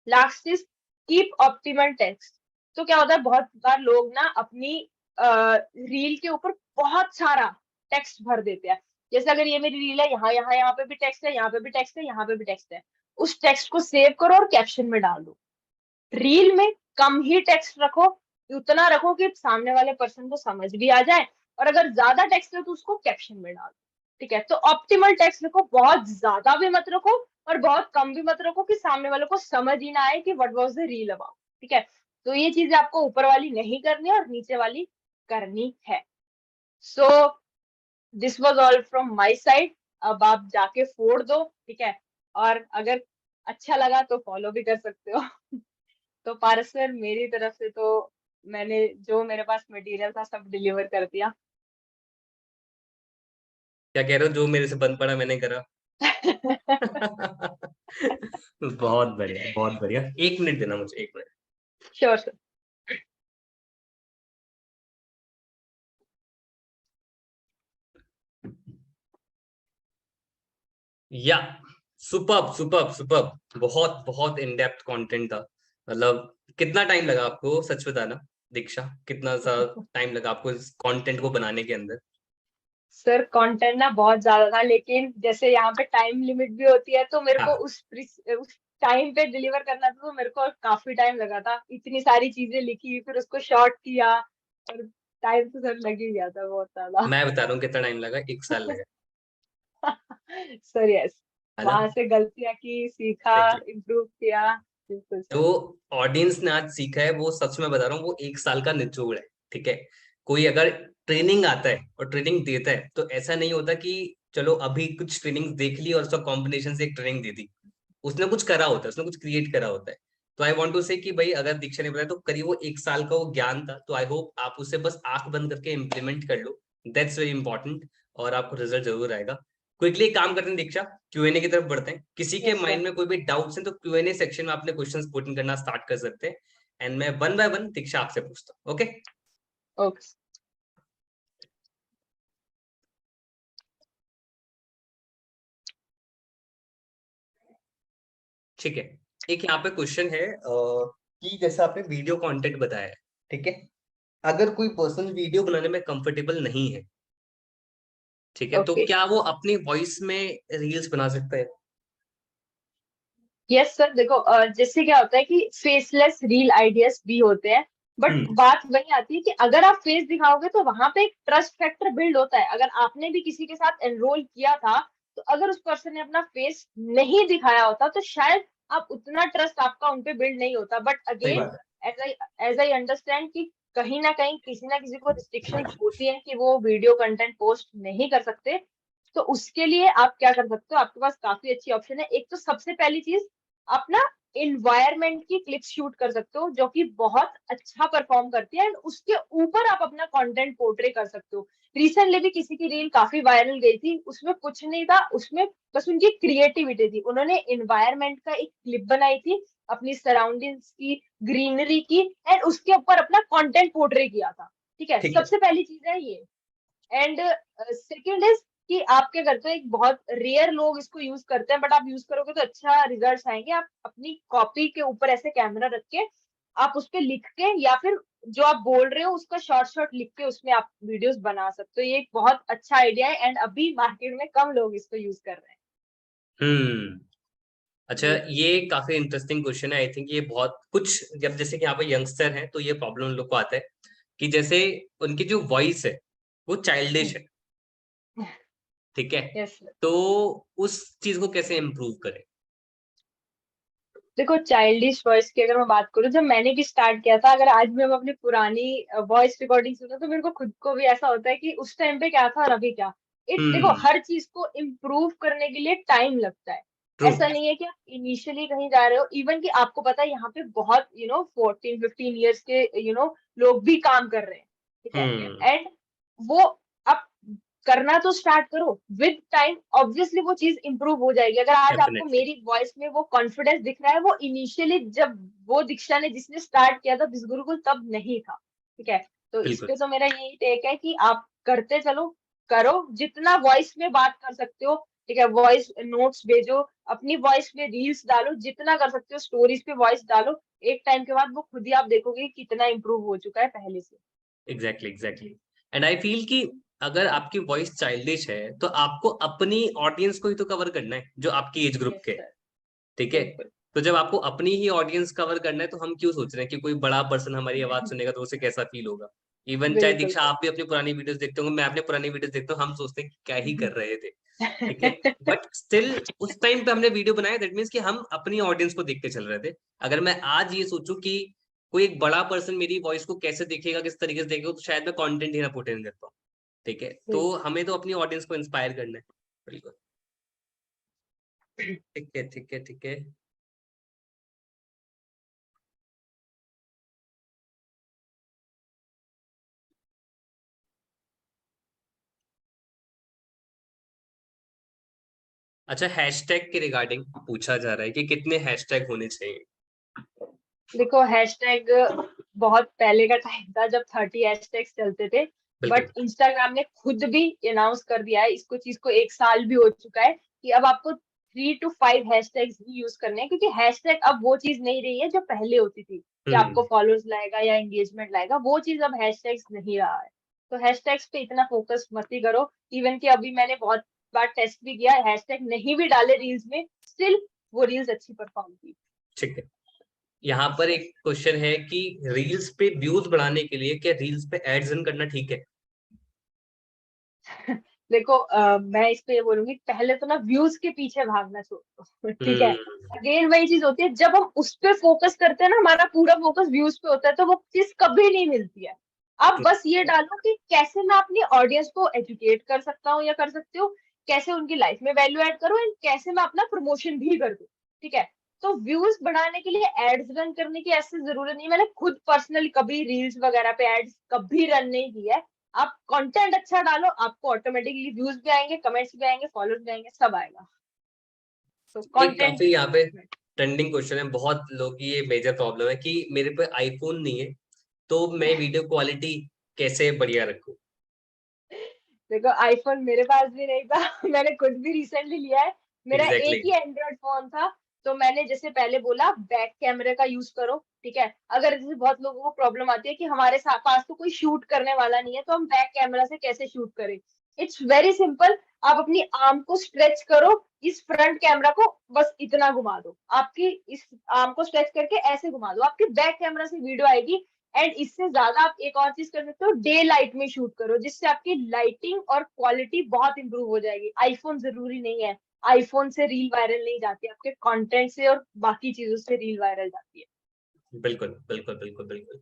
Last is, keep optimal text. तो क्या होता है, बहुत बार लोग ना अपनी रील के ऊपर बहुत सारा टेक्स्ट भर देते हैं। जैसे अगर ये मेरी रील है, यहाँ पे भी टेक्स्ट है, यहाँ पे भी टेक्स्ट है, यहाँ पे भी टेक्स्ट है, उस टेक्स्ट को सेव करो और कैप्शन में डाल दो। रील में कम ही टेक्स्ट रखो, उतना रखो कि सामने वाले पर्सन को समझ भी आ जाए, और अगर ज्यादा टेक्स्ट है तो उसको कैप्शन में डाल दो, ठीक है। तो ऑप्टिमल टेक्स्ट रखो, बहुत ज्यादा भी मत रखो और बहुत कम भी मत रखो कि सामने वाले को समझ ही ना आए कि what was the reel about, ठीक है। तो ये चीजें आपको ऊपर वाली नहीं करनी और नीचे वाली करनी है। So this was all from my side. अब आप जाके फोड़ दो, ठीक है, और अगर अच्छा लगा तो फॉलो भी कर सकते हो। तो पारस सर, मेरी तरफ से तो मैंने जो मेरे पास मटेरियल था सब डिलीवर कर दिया। क्या कह रहे हो, जो मेरे से बन पड़ा मैंने करा। बहुत बढ़िया, बहुत बढ़िया। 1 मिनट देना मुझे, 1 मिनट। Sure sir. या सुपर्ब सुपर्ब सुपर्ब, बहुत बहुत इन डेप्थ कंटेंट था। मतलब कितना टाइम लगा आपको, सच बताना दीक्षा, कितना सा टाइम लगा आपको इस कंटेंट को बनाने के अंदर? सर कंटेंट ना बहुत ज्यादा था, लेकिन जैसे यहाँ पे टाइम लिमिट भी होती है, तो मेरे को हाँ, उस टाइम पे डिलीवर करना था, तो मेरे को काफी टाइम लगा था। इतनी सारी चीजें लिखी, फिर उसको शॉर्ट किया, और टाइम तो सर लग ही गया था बहुत ज्यादा। मैं बता रहा हूँ कितना टाइम लगा, 1 साल लगा। सर यस, है ना? वहां से गलतियां की, सीखा, Exactly. इम्प्रूव किया। बिल्कुल जो सर। ऑडियंस ने आज सीखा है वो, सच में बता रहा हूँ, वो 1 साल का निचोड़ है। ठीक है, कोई अगर ट्रेनिंग आता है और ट्रेनिंग देता है तो ऐसा नहीं होता कि चलो अभी कुछ ट्रेनिंग देख ली और उसका कॉम्बिनेशन से एक ट्रेनिंग दे दी। उसने कुछ करा होता है, उसने कुछ क्रिएट करा होता है। तो आई वॉन्ट टू से कि भाई, अगर दीक्षा ने बताया तो करीब वो 1 साल का वो ज्ञान था, तो आई होप आप उसे बस आंख बंद करके इम्प्लीमेंट कर लो। दैट्स वेरी इंपॉर्टेंट, और आपको रिजल्ट जरूर आएगा। क्विकली काम करते हैं दीक्षा, क्यूएनए की तरफ बढ़ते हैं। किसी के यस सर। माइंड में कोई भी डाउट्स हैं तो क्यूएनए सेक्शन में आपने क्वेश्चंस पुट इन करना स्टार्ट कर सकते हैं, एंड मैं वन बाय वन दीक्षा आपसे पूछता हूँ। ओके? ओके। ठीक है। एक यहाँ पे क्वेश्चन है कि जैसे आपने वीडियो कंटेंट बताया है, ठीक है, अगर कोई पर्सन वीडियो बनाने में कंफर्टेबल नहीं है, ठीक है, तो ओके। क्या वो अपनी वॉइस में रील्स बना सकता है? यस सर, देखो जैसे क्या होता है कि फेसलेस रील आइडियाज भी होते हैं, बट हम्म। बात वही आती है कि अगर आप फेस दिखाओगे तो वहां पे एक ट्रस्ट फैक्टर बिल्ड होता है। अगर आपने भी किसी के साथ एनरोल किया था, तो अगर उस पर्सन ने अपना फेस नहीं दिखाया होता तो शायद आप उतना ट्रस्ट आपका उनपे बिल्ड नहीं होता। बट सही अगेन, बात एज आई अंडरस्टैंड कि कहीं ना किसी को रिस्ट्रिक्शन होती है कि वो वीडियो कंटेंट पोस्ट नहीं कर सकते। तो उसके लिए आप क्या कर सकते हो, आपके पास काफी अच्छी ऑप्शन है। एक तो सबसे पहली चीज, आप ना इन्वायरमेंट की क्लिप शूट कर सकते हो, जो कि बहुत अच्छा परफॉर्म करती है, एंड उसके ऊपर आप अपना कंटेंट पोर्ट्रे कर सकते हो। रिसेंटली भी किसी की रील काफी वायरल गई थी, उसमें कुछ नहीं था, उसमें बस उनकी क्रिएटिविटी थी। उन्होंने इन्वायरमेंट का एक क्लिप बनाई थी, अपनी सराउंडिंग्स की, ग्रीनरी की, एंड उसके ऊपर अपना कंटेंट पोर्ट्रे किया था। ठीक है, ठीक है। सबसे पहली चीज है ये। एंड सेकेंड इज कि आप क्या करते हो, एक बहुत रेयर लोग इसको यूज करते हैं, बट आप यूज करोगे तो अच्छा रिजल्ट आएंगे। आप अपनी कॉपी के ऊपर ऐसे कैमरा रख के, आप उस पे लिख के, या फिर जो आप बोल रहे हो उसका शॉर्ट शॉर्ट लिख के उसमें आप वीडियोस बना सकते हो। ये एक बहुत अच्छा आइडिया है, एंड अभी मार्केट में कम लोग इसको यूज कर रहे हैं। हम्म। अच्छा, बिल्कुल ये काफी इंटरेस्टिंग क्वेश्चन है। आई थिंक ये बहुत कुछ, जब जैसे कि यहाँ पे यंगस्टर है तो ये प्रॉब्लम उन लोग को आता है कि जैसे उनकी जो वॉइस है वो चाइल्डिश है। ठीक है, यस। तो उस चीज को कैसे इम्प्रूव करें? देखो, चाइल्डिश वॉइस की अगर मैं बात करूं, जब मैंने भी स्टार्ट किया था, अगर आज भी हम अपनी पुरानी वॉइस रिकॉर्डिंग सुनो तो मेरे को खुद को भी ऐसा होता है कि उस टाइम पे क्या था और अभी क्या। देखो, हम्म। हर चीज को इम्प्रूव करने के लिए टाइम लगता है। ट्रू। ऐसा नहीं है कि आप इनिशियली कहीं जा रहे हो, इवन कि आपको पता है यहाँ पे बहुत 14-15 ईयर्स के लोग भी काम कर रहे हैं। ठीक है, हम्म। एंड वो आप करना तो स्टार्ट करो, विद टाइम ऑब्वियसली वो चीज इंप्रूव हो जाएगी। अगर आज आपको डेफिनेटली। मेरी वॉइस में वो कॉन्फिडेंस दिख रहा है, वो इनिशियली जब वो दीक्षा ने जिसने स्टार्ट किया था दिस गुरुकुल तब नहीं था। ठीक है, तो इस बिल्कुल। पे तो मेरा यही टेक है कि आप करते चलो, करो जितना वॉइस में बात कर सकते हो। ठीक है, वॉइस नोट्स भेजो, अपनी वॉइस में रील्स डालो, जितना कर सकते हो स्टोरीज पे वॉइस डालो। एक टाइम के बाद वो खुद ही आप देखोगे कि कितना इंप्रूव हो चुका है पहले से। Exactly exactly. And I feel कि अगर आपकी वॉइस चाइल्डिश है तो आपको अपनी ऑडियंस को ही तो कवर करना है जो आपकी एज ग्रुप यस के हैं। सर। ठीक है, बिल्कुल। तो जब आपको अपनी ही ऑडियंस कवर करना है तो हम क्यों सोच रहे हैं कि कोई बड़ा पर्सन हमारी आवाज सुनेगा तो उसे कैसा फील होगा? इवन चाहे बिल्कुल दीक्षा सर। आप भी अपनी पुरानी वीडियोस देखते होंगे, मैं अपने पुरानी वीडियोस देखता हूँ, हम सोचते हैं कि क्या ही कर रहे थे। ठीक है, बट स्टिल उस टाइम पे हमने वीडियो बनाया, दैट मीन्स कि हम अपनी ऑडियंस को देखते चल रहे थे। अगर मैं आज ये सोचूं कि कोई एक बड़ा पर्सन मेरी वॉइस को कैसे देखेगा, किस तरीके से देखेगा, तो शायद मैं कंटेंट ही ना पुट इन कर पाऊं। ठीक है, तो हमें तो अपनी ऑडियंस को इंस्पायर करना है। बिल्कुल, ठीक है, ठीक है, ठीक है। अच्छा, हैशटैग के रिगार्डिंग पूछा जा रहा है कि कितने हैशटैग होने चाहिए। देखो हैशटैग बहुत पहले का टाइम था जब 30 हैशटैग्स चलते थे, बिल्कुल। बट इंस्टाग्राम ने खुद भी अनाउंस कर दिया है, इसको चीज को 1 साल भी हो चुका है, कि अब आपको 3 to 5 हैशटैग्स ही यूज करने हैं, क्योंकि हैशटैग अब वो चीज नहीं रही है जो पहले होती थी कि आपको फॉलोअर्स लाएगा या एंगेजमेंट लाएगा, वो चीज अब हैशटैग्स नहीं रहा है। तो हैशटैग्स पे इतना फोकस मत ही करो। इवन कि अभी मैंने बहुत बार टेस्ट भी किया, हैशटैग नहीं भी डाले रील्स में, स्टिल वो रील्स अच्छी परफॉर्म की। ठीक है, यहाँ पर एक क्वेश्चन है कि रील्स पे व्यूज बढ़ाने के लिए क्या रील्स पे एड्स रन करना ठीक है? देखो मैं इस पे ये बोलूंगी, पहले तो ना व्यूज के पीछे भागना छोड़ दो। ठीक है, हम्म। अगेन वही चीज होती है, जब हम उस पे फोकस करते हैं ना, हमारा पूरा फोकस व्यूज पे होता है, तो वो चीज कभी नहीं मिलती है। आप बस ये डालो कि कैसे मैं अपनी ऑडियंस को एजुकेट कर सकता हूँ या कर सकती हूँ, कैसे उनकी लाइफ में वैल्यू ऐड करूँ, एंड कैसे मैं अपना प्रमोशन भी कर दूँ। ठीक है, तो व्यूज बढ़ाने के लिए एड्स रन करने की ऐसी जरूरत नहीं। मैंने खुद पर्सनली कभी रील्स वगैरह पे एड्स कभी रन नहीं किया है। आप कंटेंट अच्छा डालो, आपको ऑटोमेटिकली व्यूज भी आएंगे, कमेंट्स भी आएंगे, फॉलोअर्स भी आएंगे, सब आएगा। तो एक कंटेंट काफी इज यहाँ पे इम्पोर्टेंट। ट्रेंडिंग क्वेश्चन है, बहुत लोग की ये मेजर प्रॉब्लम है कि मेरे पे आईफोन नहीं है, तो मैं वीडियो क्वालिटी कैसे बढ़िया रखूं? देखो आईफोन मेरे पास भी नहीं था। मैंने खुद भी रिसेंटली लिया है। मेरा एग्जैक्टली एक ही एंड्रॉइड फोन था। तो मैंने जैसे पहले बोला, बैक कैमरे का यूज करो। ठीक है, अगर जैसे बहुत लोगों को प्रॉब्लम आती है कि हमारे पास तो कोई शूट करने वाला नहीं है, तो हम बैक कैमरा से कैसे शूट करें। It's very simple. आप अपनी आर्म को स्ट्रेच करो, इस फ्रंट कैमरा को बस इतना घुमा दो, आपकी इस आर्म को स्ट्रेच करके ऐसे घुमा दो, आपकी बैक कैमरा से वीडियो आएगी। एंड इससे ज्यादा आप एक और चीज कर सकते हो, डे लाइट में शूट करो, जिससे आपकी लाइटिंग और क्वालिटी बहुत इंप्रूव हो जाएगी। आईफोन जरूरी नहीं है, आईफोन से रील वायरल नहीं जाती, आपके कंटेंट से और बाकी चीजों से रील वायरल जाती है। बिल्कुल, बिल्कुल, बिल्कुल, बिल्कुल।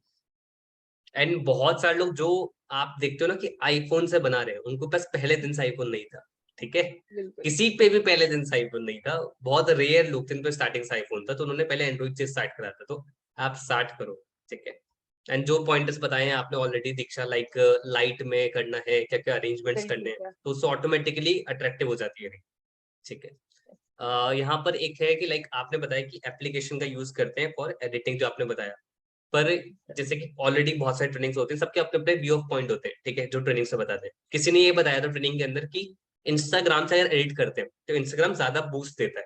एंड बहुत सारे लोग जो आप देखते हो ना कि आईफोन से बना रहे हैं, उनको पास पहले दिन से आईफोन नहीं था। ठीक है, बिल्कुल। किसी पे भी पहले दिन से आईफोन नहीं था। बहुत रेयर लोग थे जिन पे स्टार्टिंग से आईफोन था, तो उन्होंने पहले एंड्रॉइड से स्टार्ट करा था। तो आप स्टार्ट करो। ठीक है, एंड जो पॉइंटर्स बताए हैं आपने ऑलरेडी दीक्षा, लाइक लाइट में करना है, क्या क्या अरेंजमेंट्स करने बिल्कुल हैं, सर। तो उससे ऑटोमेटिकली अट्रैक्टिव हो जाती है। ठीक है। यहाँ पर एक है कि लाइक आपने बताया कि एप्लीकेशन का यूज करते हैं फॉर एडिटिंग, जो आपने बताया। पर जैसे कि ऑलरेडी बहुत सारे ट्रेनिंग्स होते हैं, सबके अपने अपने व्यू ऑफ पॉइंट होते हैं। ठीक है, जो ट्रेनिंग से बताते हैं, किसी ने ये बताया था ट्रेनिंग के अंदर कि इंस्टाग्राम से अगर एडिट करते हैं तो इंस्टाग्राम ज्यादा बूस्ट देता है।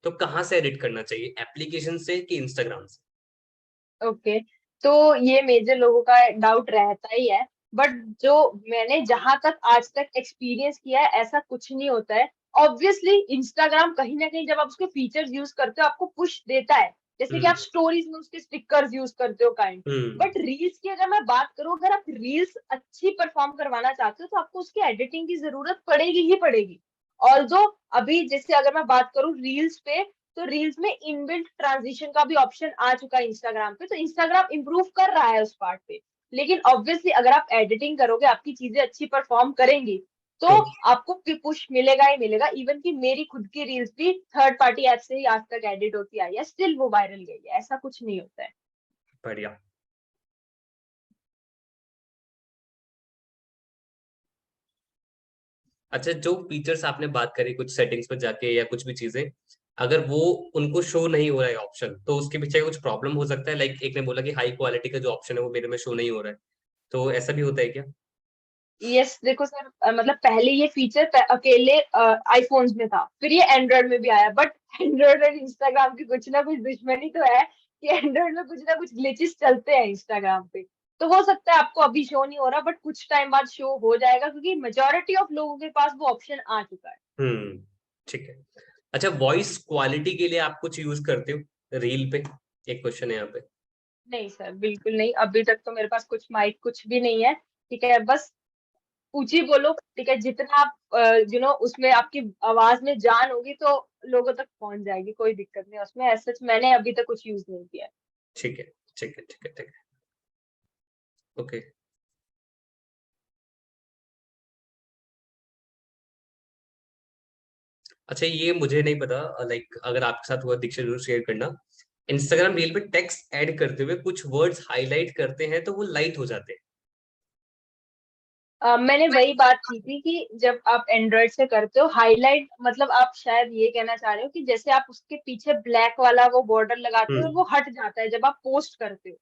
तो कहाँ से एडिट करना चाहिए, एप्लीकेशन से कि इंस्टाग्राम से? ओके, तो ये मेजर लोगों का डाउट रहता ही है, बट जो मैंने जहां तक आज तक एक्सपीरियंस किया है, ऐसा कुछ नहीं होता है। ऑब्वियसली इंस्टाग्राम कहीं ना कहीं जब आप उसके फीचर्स यूज करते हो, आपको पुश देता है, जैसे कि हम्म। आप स्टोरीज में उसके स्टिकर्स यूज करते हो काइंड। हम्म। बट रील्स की अगर मैं बात करूं, अगर आप रील्स अच्छी परफॉर्म करवाना चाहते हो, तो आपको उसकी एडिटिंग की जरूरत पड़ेगी ही पड़ेगी। ऑल्दो अभी जैसे अगर मैं बात करूं रील्स पे, तो रील्स में इनबिल्ट ट्रांजिशन का भी ऑप्शन आ चुका है इंस्टाग्राम पे, तो इंस्टाग्राम इंप्रूव कर रहा है उस पार्ट पे। लेकिन ऑब्वियसली अगर आप एडिटिंग करोगे, आपकी चीजें अच्छी परफॉर्म करेंगी, तो तो आपको पुश मिलेगा ही मिलेगा। इवन कि मेरी खुद की रील्स भी थर्ड पार्टी ऐप से ही आज तक एडिट होती आई है, स्टिल वो वायरल गई है, ऐसा कुछ नहीं होता है। बढ़िया। अच्छा, जो फीचर्स आपने बात करी कुछ सेटिंग्स पर जाके या कुछ भी चीजें, अगर वो उनको शो नहीं हो रहा है ऑप्शन, तो उसके पीछे कुछ प्रॉब्लम हो सकता है। लाइक एक ने बोला कि हाई क्वालिटी का जो ऑप्शन है वो मेरे में शो नहीं हो रहा है, तो ऐसा भी होता है क्या? यस, देखो सर, मतलब पहले ये फीचर अकेले आईफोन्स में था, फिर ये एंड्रॉइड में भी आया, बट एंड्रॉइड और इंस्टाग्राम की कुछ ना कुछ दुश्मनी तो है, कि एंड्रॉइड में कुछ ना कुछ ग्लिचेस चलते हैं इंस्टाग्राम पे। तो हो सकता है आपको अभी शो नहीं हो रहा, बट कुछ टाइम बाद शो हो जाएगा, क्योंकि मेजोरिटी ऑफ लोगों के पास वो ऑप्शन आ चुका है। हम्म। ठीक है। अच्छा, वॉइस क्वालिटी के लिए आप कुछ यूज करते हो रील पे? एक क्वेश्चन है यहाँ पे। नहीं सर, बिल्कुल नहीं, अभी तक तो मेरे पास कुछ माइक कुछ भी नहीं है। ठीक है, बस ऊंची बोलो। ठीक है, जितना आप उसमें आपकी आवाज में जान होगी, तो लोगों तक पहुंच जाएगी, कोई दिक्कत नहीं है उसमें। ऐसा मैंने अभी तक कुछ यूज नहीं किया है। ठीक है, ठीक है, ठीक है, ठीक है। ओके। अच्छा ये मुझे नहीं पता, लाइक अगर आपके साथ हुआ दीक्षा जरूर शेयर करना। इंस्टाग्राम रील पे टेक्स्ट ऐड करते हुए कुछ वर्ड्स हाईलाइट करते हैं तो वो लाइट हो जाते हैं। मैंने वही बात की थी कि जब आप एंड्रॉइड से करते हो हाईलाइट, मतलब आप शायद ये कहना चाह रहे हो कि जैसे आप उसके पीछे ब्लैक वाला वो बॉर्डर लगाते हो और हम्म। वो हट जाता है जब आप पोस्ट करते हो।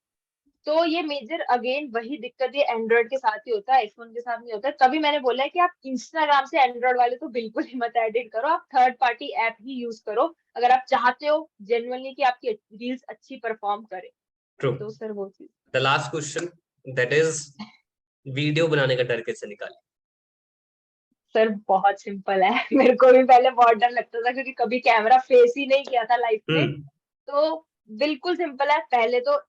तो ये मेजर अगेन वही दिक्कत ये एंड्रॉइड के साथ ही होता है, आईफोन के साथ नहीं होता है। तभी मैंने बोला है कि आप इंस्टाग्राम से एंड्रॉइड वाले तो बिल्कुल ही मत एडिट करो, आप थर्ड पार्टी ऐप ही यूज करो अगर आप चाहते हो जेन्युइनली कि आपकी रील्स अच्छी परफॉर्म करे। ट्रू। तो सर वो चीज। The last question, that is video बनाने का डर कैसे निकाले? सर बहुत सिंपल है मेरे को भी पहले बहुत डर लगता था क्योंकि कभी कैमरा फेस ही नहीं किया था लाइफ में। हम्म। तो बिल्कुल सिंपल है, पहले तो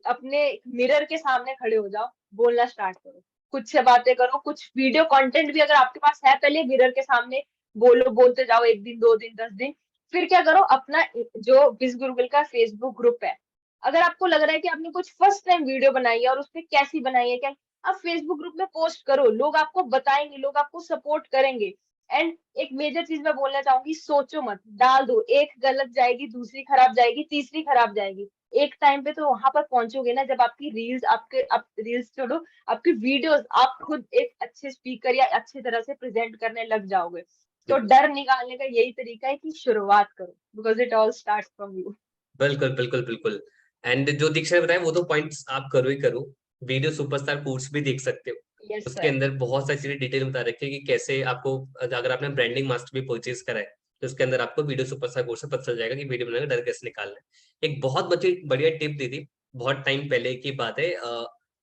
अपने मिरर के सामने खड़े हो जाओ, बोलना स्टार्ट करो, कुछ से बातें करो, कुछ वीडियो कंटेंट भी अगर आपके पास है पहले मिरर के सामने बोलो, बोलते जाओ, 1 दिन 2 दिन 10 दिन। फिर क्या करो, अपना जो बिज गुरुकुल का फेसबुक ग्रुप है, अगर आपको लग रहा है कि आपने कुछ फर्स्ट टाइम वीडियो बनाई है और उसपे कैसी बनाई है क्या, आप फेसबुक ग्रुप में पोस्ट करो, लोग आपको बताएंगे, लोग आपको सपोर्ट करेंगे। एंड एक मेजर चीज मैं बोलना चाहूंगी, सोचो मत, डाल दो, एक गलत जाएगी, दूसरी खराब जाएगी, तीसरी खराब जाएगी। एक टाइम पे तो वहां पर पहुंचोगे ना जब आपकी रील्स, आपके आप रील्स छोड़ो, आपकी वीडियोस आप खुद एक अच्छे स्पीकर या अच्छी तरह से प्रेजेंट करने लग जाओगे। तो डर निकालने का यही तरीका है कि शुरुआत करो, because it all starts from you. बिल्कुल बिल्कुल बिल्कुल। एंड जो दीक्षा ने बताया वो तो पॉइंट्स आप करो ही करो। वीडियो सुपरस्टार कोर्स भी देख सकते हो। यस उसके सर। अंदर बहुत सारी चीजें डिटेल बता रखी है कि कैसे आपको, अगर आपने ब्रांडिंग मास्टर भी परचेज करा है तो उसके अंदर आपको वीडियो सुपरस्टार कोर्स से पता चल जाएगा कि वीडियो बनाने का डर कैसे निकालना है। एक बहुत बड़ी बढ़िया टिप दी थी, बहुत टाइम पहले की बात है।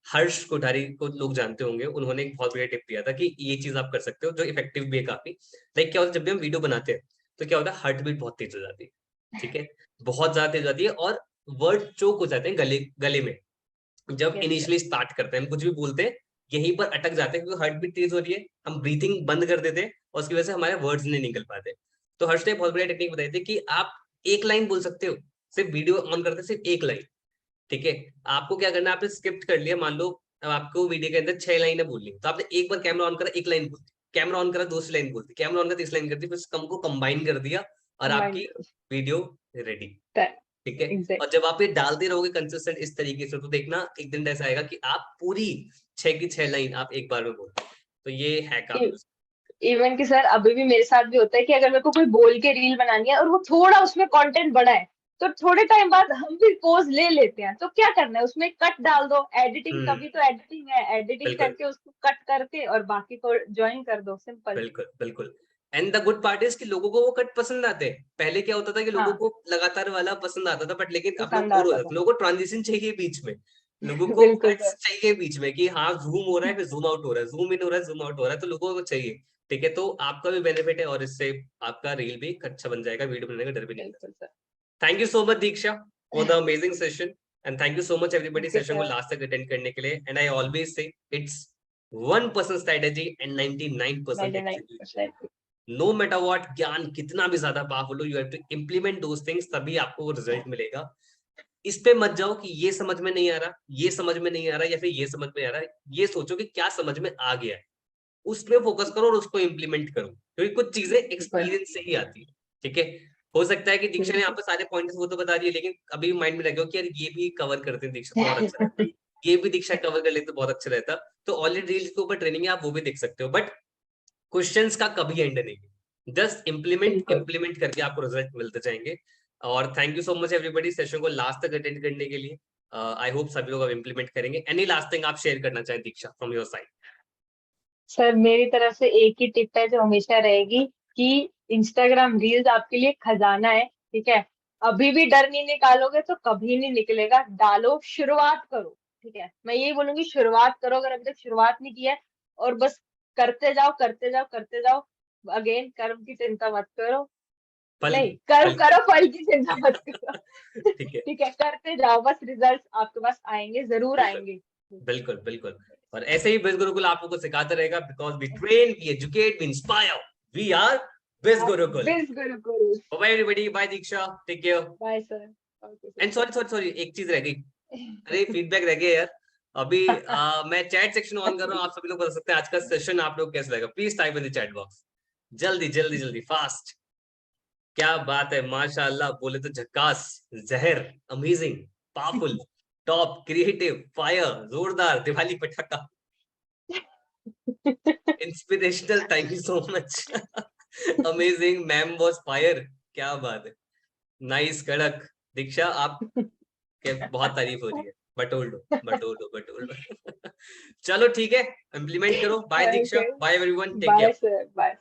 हर्ष कोठारी को लोग जानते होंगे, उन्होंने एक बहुत बढ़िया टिप दिया था कि ये चीज आप कर सकते हो जो इफेक्टिव भी है काफी। लाइक क्या होता है, जब भी हम वीडियो बनाते हैं तो क्या होता है, हार्ट बीट बहुत तेज हो जाती है। ठीक है, बहुत ज्यादा तेज हो जाती है और वर्ड चोक हो जाते हैं गले गले में। जब यस सर। इनिशियली स्टार्ट करते हैं हम कुछ भी बोलते हैं, यहीं पर अटक जाते हैं क्योंकि हार्ट बीट तेज हो रही है, हम ब्रीथिंग बंद कर देते हैं और उसकी वजह से हमारे वर्ड्स नहीं निकल पाते। तो हर्ष ने बहुत बढ़िया टेक्निक बताई थी कि आप एक लाइन बोल सकते हो, सिर्फ वीडियो ऑन करते सिर्फ एक लाइन। ठीक है, आपको क्या करना है, आपने स्क्रिप्ट कर लिया, मान लो अब आपको वीडियो के अंदर 6 लाइनें बोलनी, तो आपने एक बार कैमरा ऑन करा, एक लाइन बोल दी, कैमरा ऑन करा, दूसरी लाइन बोल दी, कैमरा ऑन करा, तीसरी लाइन कर दी, फिर कम को कंबाइन कर दिया और कंबाइन आपकी करो वीडियो रेडी। सर। ठीक है, और एग्जैक्टली। जब आप ये डालते रहोगे कंसिस्टेंट इस तरीके से, तो देखना एक दिन ऐसा आएगा कि आप पूरी 6 की 6 लाइन आप एक बार में बोल रहे हो। तो ये हैक आप यूज। इवन कि सर अभी भी मेरे साथ भी होता है कि अगर मेरे को कोई बोल के रील बनानी है और वो थोड़ा उसमें कंटेंट बड़ा है, तो थोड़े टाइम बाद हम भी पोज ले लेते हैं, तो क्या करना है, उसमें कट डाल दो, एडिटिंग हम्म। तभी तो एडिटिंग है, एडिटिंग बिल्कुल करके उसको कट करके और बाकी को ज्वाइन कर दो, सिंपल। बिल्कुल बिल्कुल। And the good part is कि लोगों को वो कट पसंद आते हैं। पहले क्या होता था कि लोगों हाँ, को लगातार वाला पसंद आता था, बट लेकिन अब लोग पसंद बोर हो आता जाते था। हैं, लोगों को ट्रांजिशन चाहिए बीच में, लोगों को बिल्कुल कट्स सर। चाहिए बीच में कि हाँ जूम हो रहा है फिर जूम आउट हो रहा है, जूम इन हो रहा है जूम आउट हो रहा है, तो लोगों को चाहिए। ठीक है, तो आपका भी बेनिफिट है और इससे आपका रील भी अच्छा बन जाएगा, वीडियो बनाने का डर भी नहीं बिल्कुल लगेगा। Sir. Thank you so much Diksha for the amazing session. And thank you so much everybody okay session को सर। लास्ट तक अटेंड करने के लिए। And I always say it's 1% strategy and 99% execution। 99%। No matter what, ज्ञान कितना भी ज्यादा powerful हो, you have to implement those things, तभी आपको वो रिजल्ट मिलेगा। इस पे मत जाओ कि ये समझ में नहीं आ रहा, ये समझ में नहीं आ रहा, या फिर ये समझ में आ रहा है, ये सोचो कि क्या समझ में आ गया है, उस पे फोकस करो और उसको इम्प्लीमेंट करो, क्योंकि कुछ चीजें बिल्कुल। एक्सपीरियंस से ही आती है। ठीक है, हो सकता है कि दीक्षा ने यहाँ बिल्कुल। पे सारे पॉइंट्स वो तो बता दिए, लेकिन अभी माइंड में लगे हो कि यार ये भी कवर करते हैं दीक्षा तो और अच्छा रहता, ये भी दीक्षा कवर कर ले तो बहुत अच्छा रहता। तो ऑलरेडी रील्स के ऊपर ट्रेनिंग है, आप वो भी देख सकते हो, बट क्वेश्चंस का कभी एंड नहीं है, जस्ट इम्प्लीमेंट बिल्कुल। इम्प्लीमेंट करके आपको रिजल्ट मिलते जाएंगे। और thank you so much everybody session को लास्ट तक अटेंड करने के लिए। आई होप सभी लोग अब इम्प्लीमेंट करेंगे। एनी लास्ट थिंग आप शेयर करना चाहें दीक्षा फ्रॉम योर साइड? सर मेरी तरफ से एक ही टिप है जो हमेशा रहेगी कि इंस्टाग्राम रील्स आपके लिए खजाना है, ठीक है। अभी भी डर नहीं निकालोगे तो कभी नहीं निकलेगा, डालो, शुरुआत करो। ठीक है, मैं यही बोलूंगी, शुरुआत करो, अगर अभी तक शुरुआत नहीं की है, और बस करते जाओ करते जाओ करते जाओ। अगेन, कर्म की चिंता मत करो, फल नहीं, कर्म फल करो, फल की चिंता मत करो। ठीक है। ठीक है, करते जाओ, बस रिजल्ट आपके पास आएंगे, जरूर बिल्कुल आएंगे। बिल्कुल बिल्कुल। और ऐसे ही बिज गुरुकुल आप लोगों को सिखाता रहेगा, because we train, we educate, we inspire, we are Biz Gurukul. Biz Gurukul. Bye everybody, bye Diksha, take care. Bye sir. Okay and sir. Sorry sorry sorry, एक चीज रह गई, अरे फीडबैक रह गया यार। अभी मैं चैट सेक्शन ऑन कर रहा हूँ, आप सभी लोग बता सकते हैं आज का सेशन आप लोग कैसा लगा, please type in the chat box. जल्दी जल्दी जल्दी फास्ट। क्या बात है, माशाल्लाह, बोले तो झक्कास, जहर, amazing, powerful, top, creative, fire, जोरदार, दिवाली पटाखा, inspirational, thank you so much, amazing, ma'am was fire, क्या बात है, नाइस, कड़क। दीक्षा, आप के बहुत तारीफ हो रही है, बटोल दो बटोल दो बटोल दो। चलो ठीक है, इम्प्लीमेंट करो। Bye Diksha, Okay. Bye everyone, take Bye, care. sir. Bye.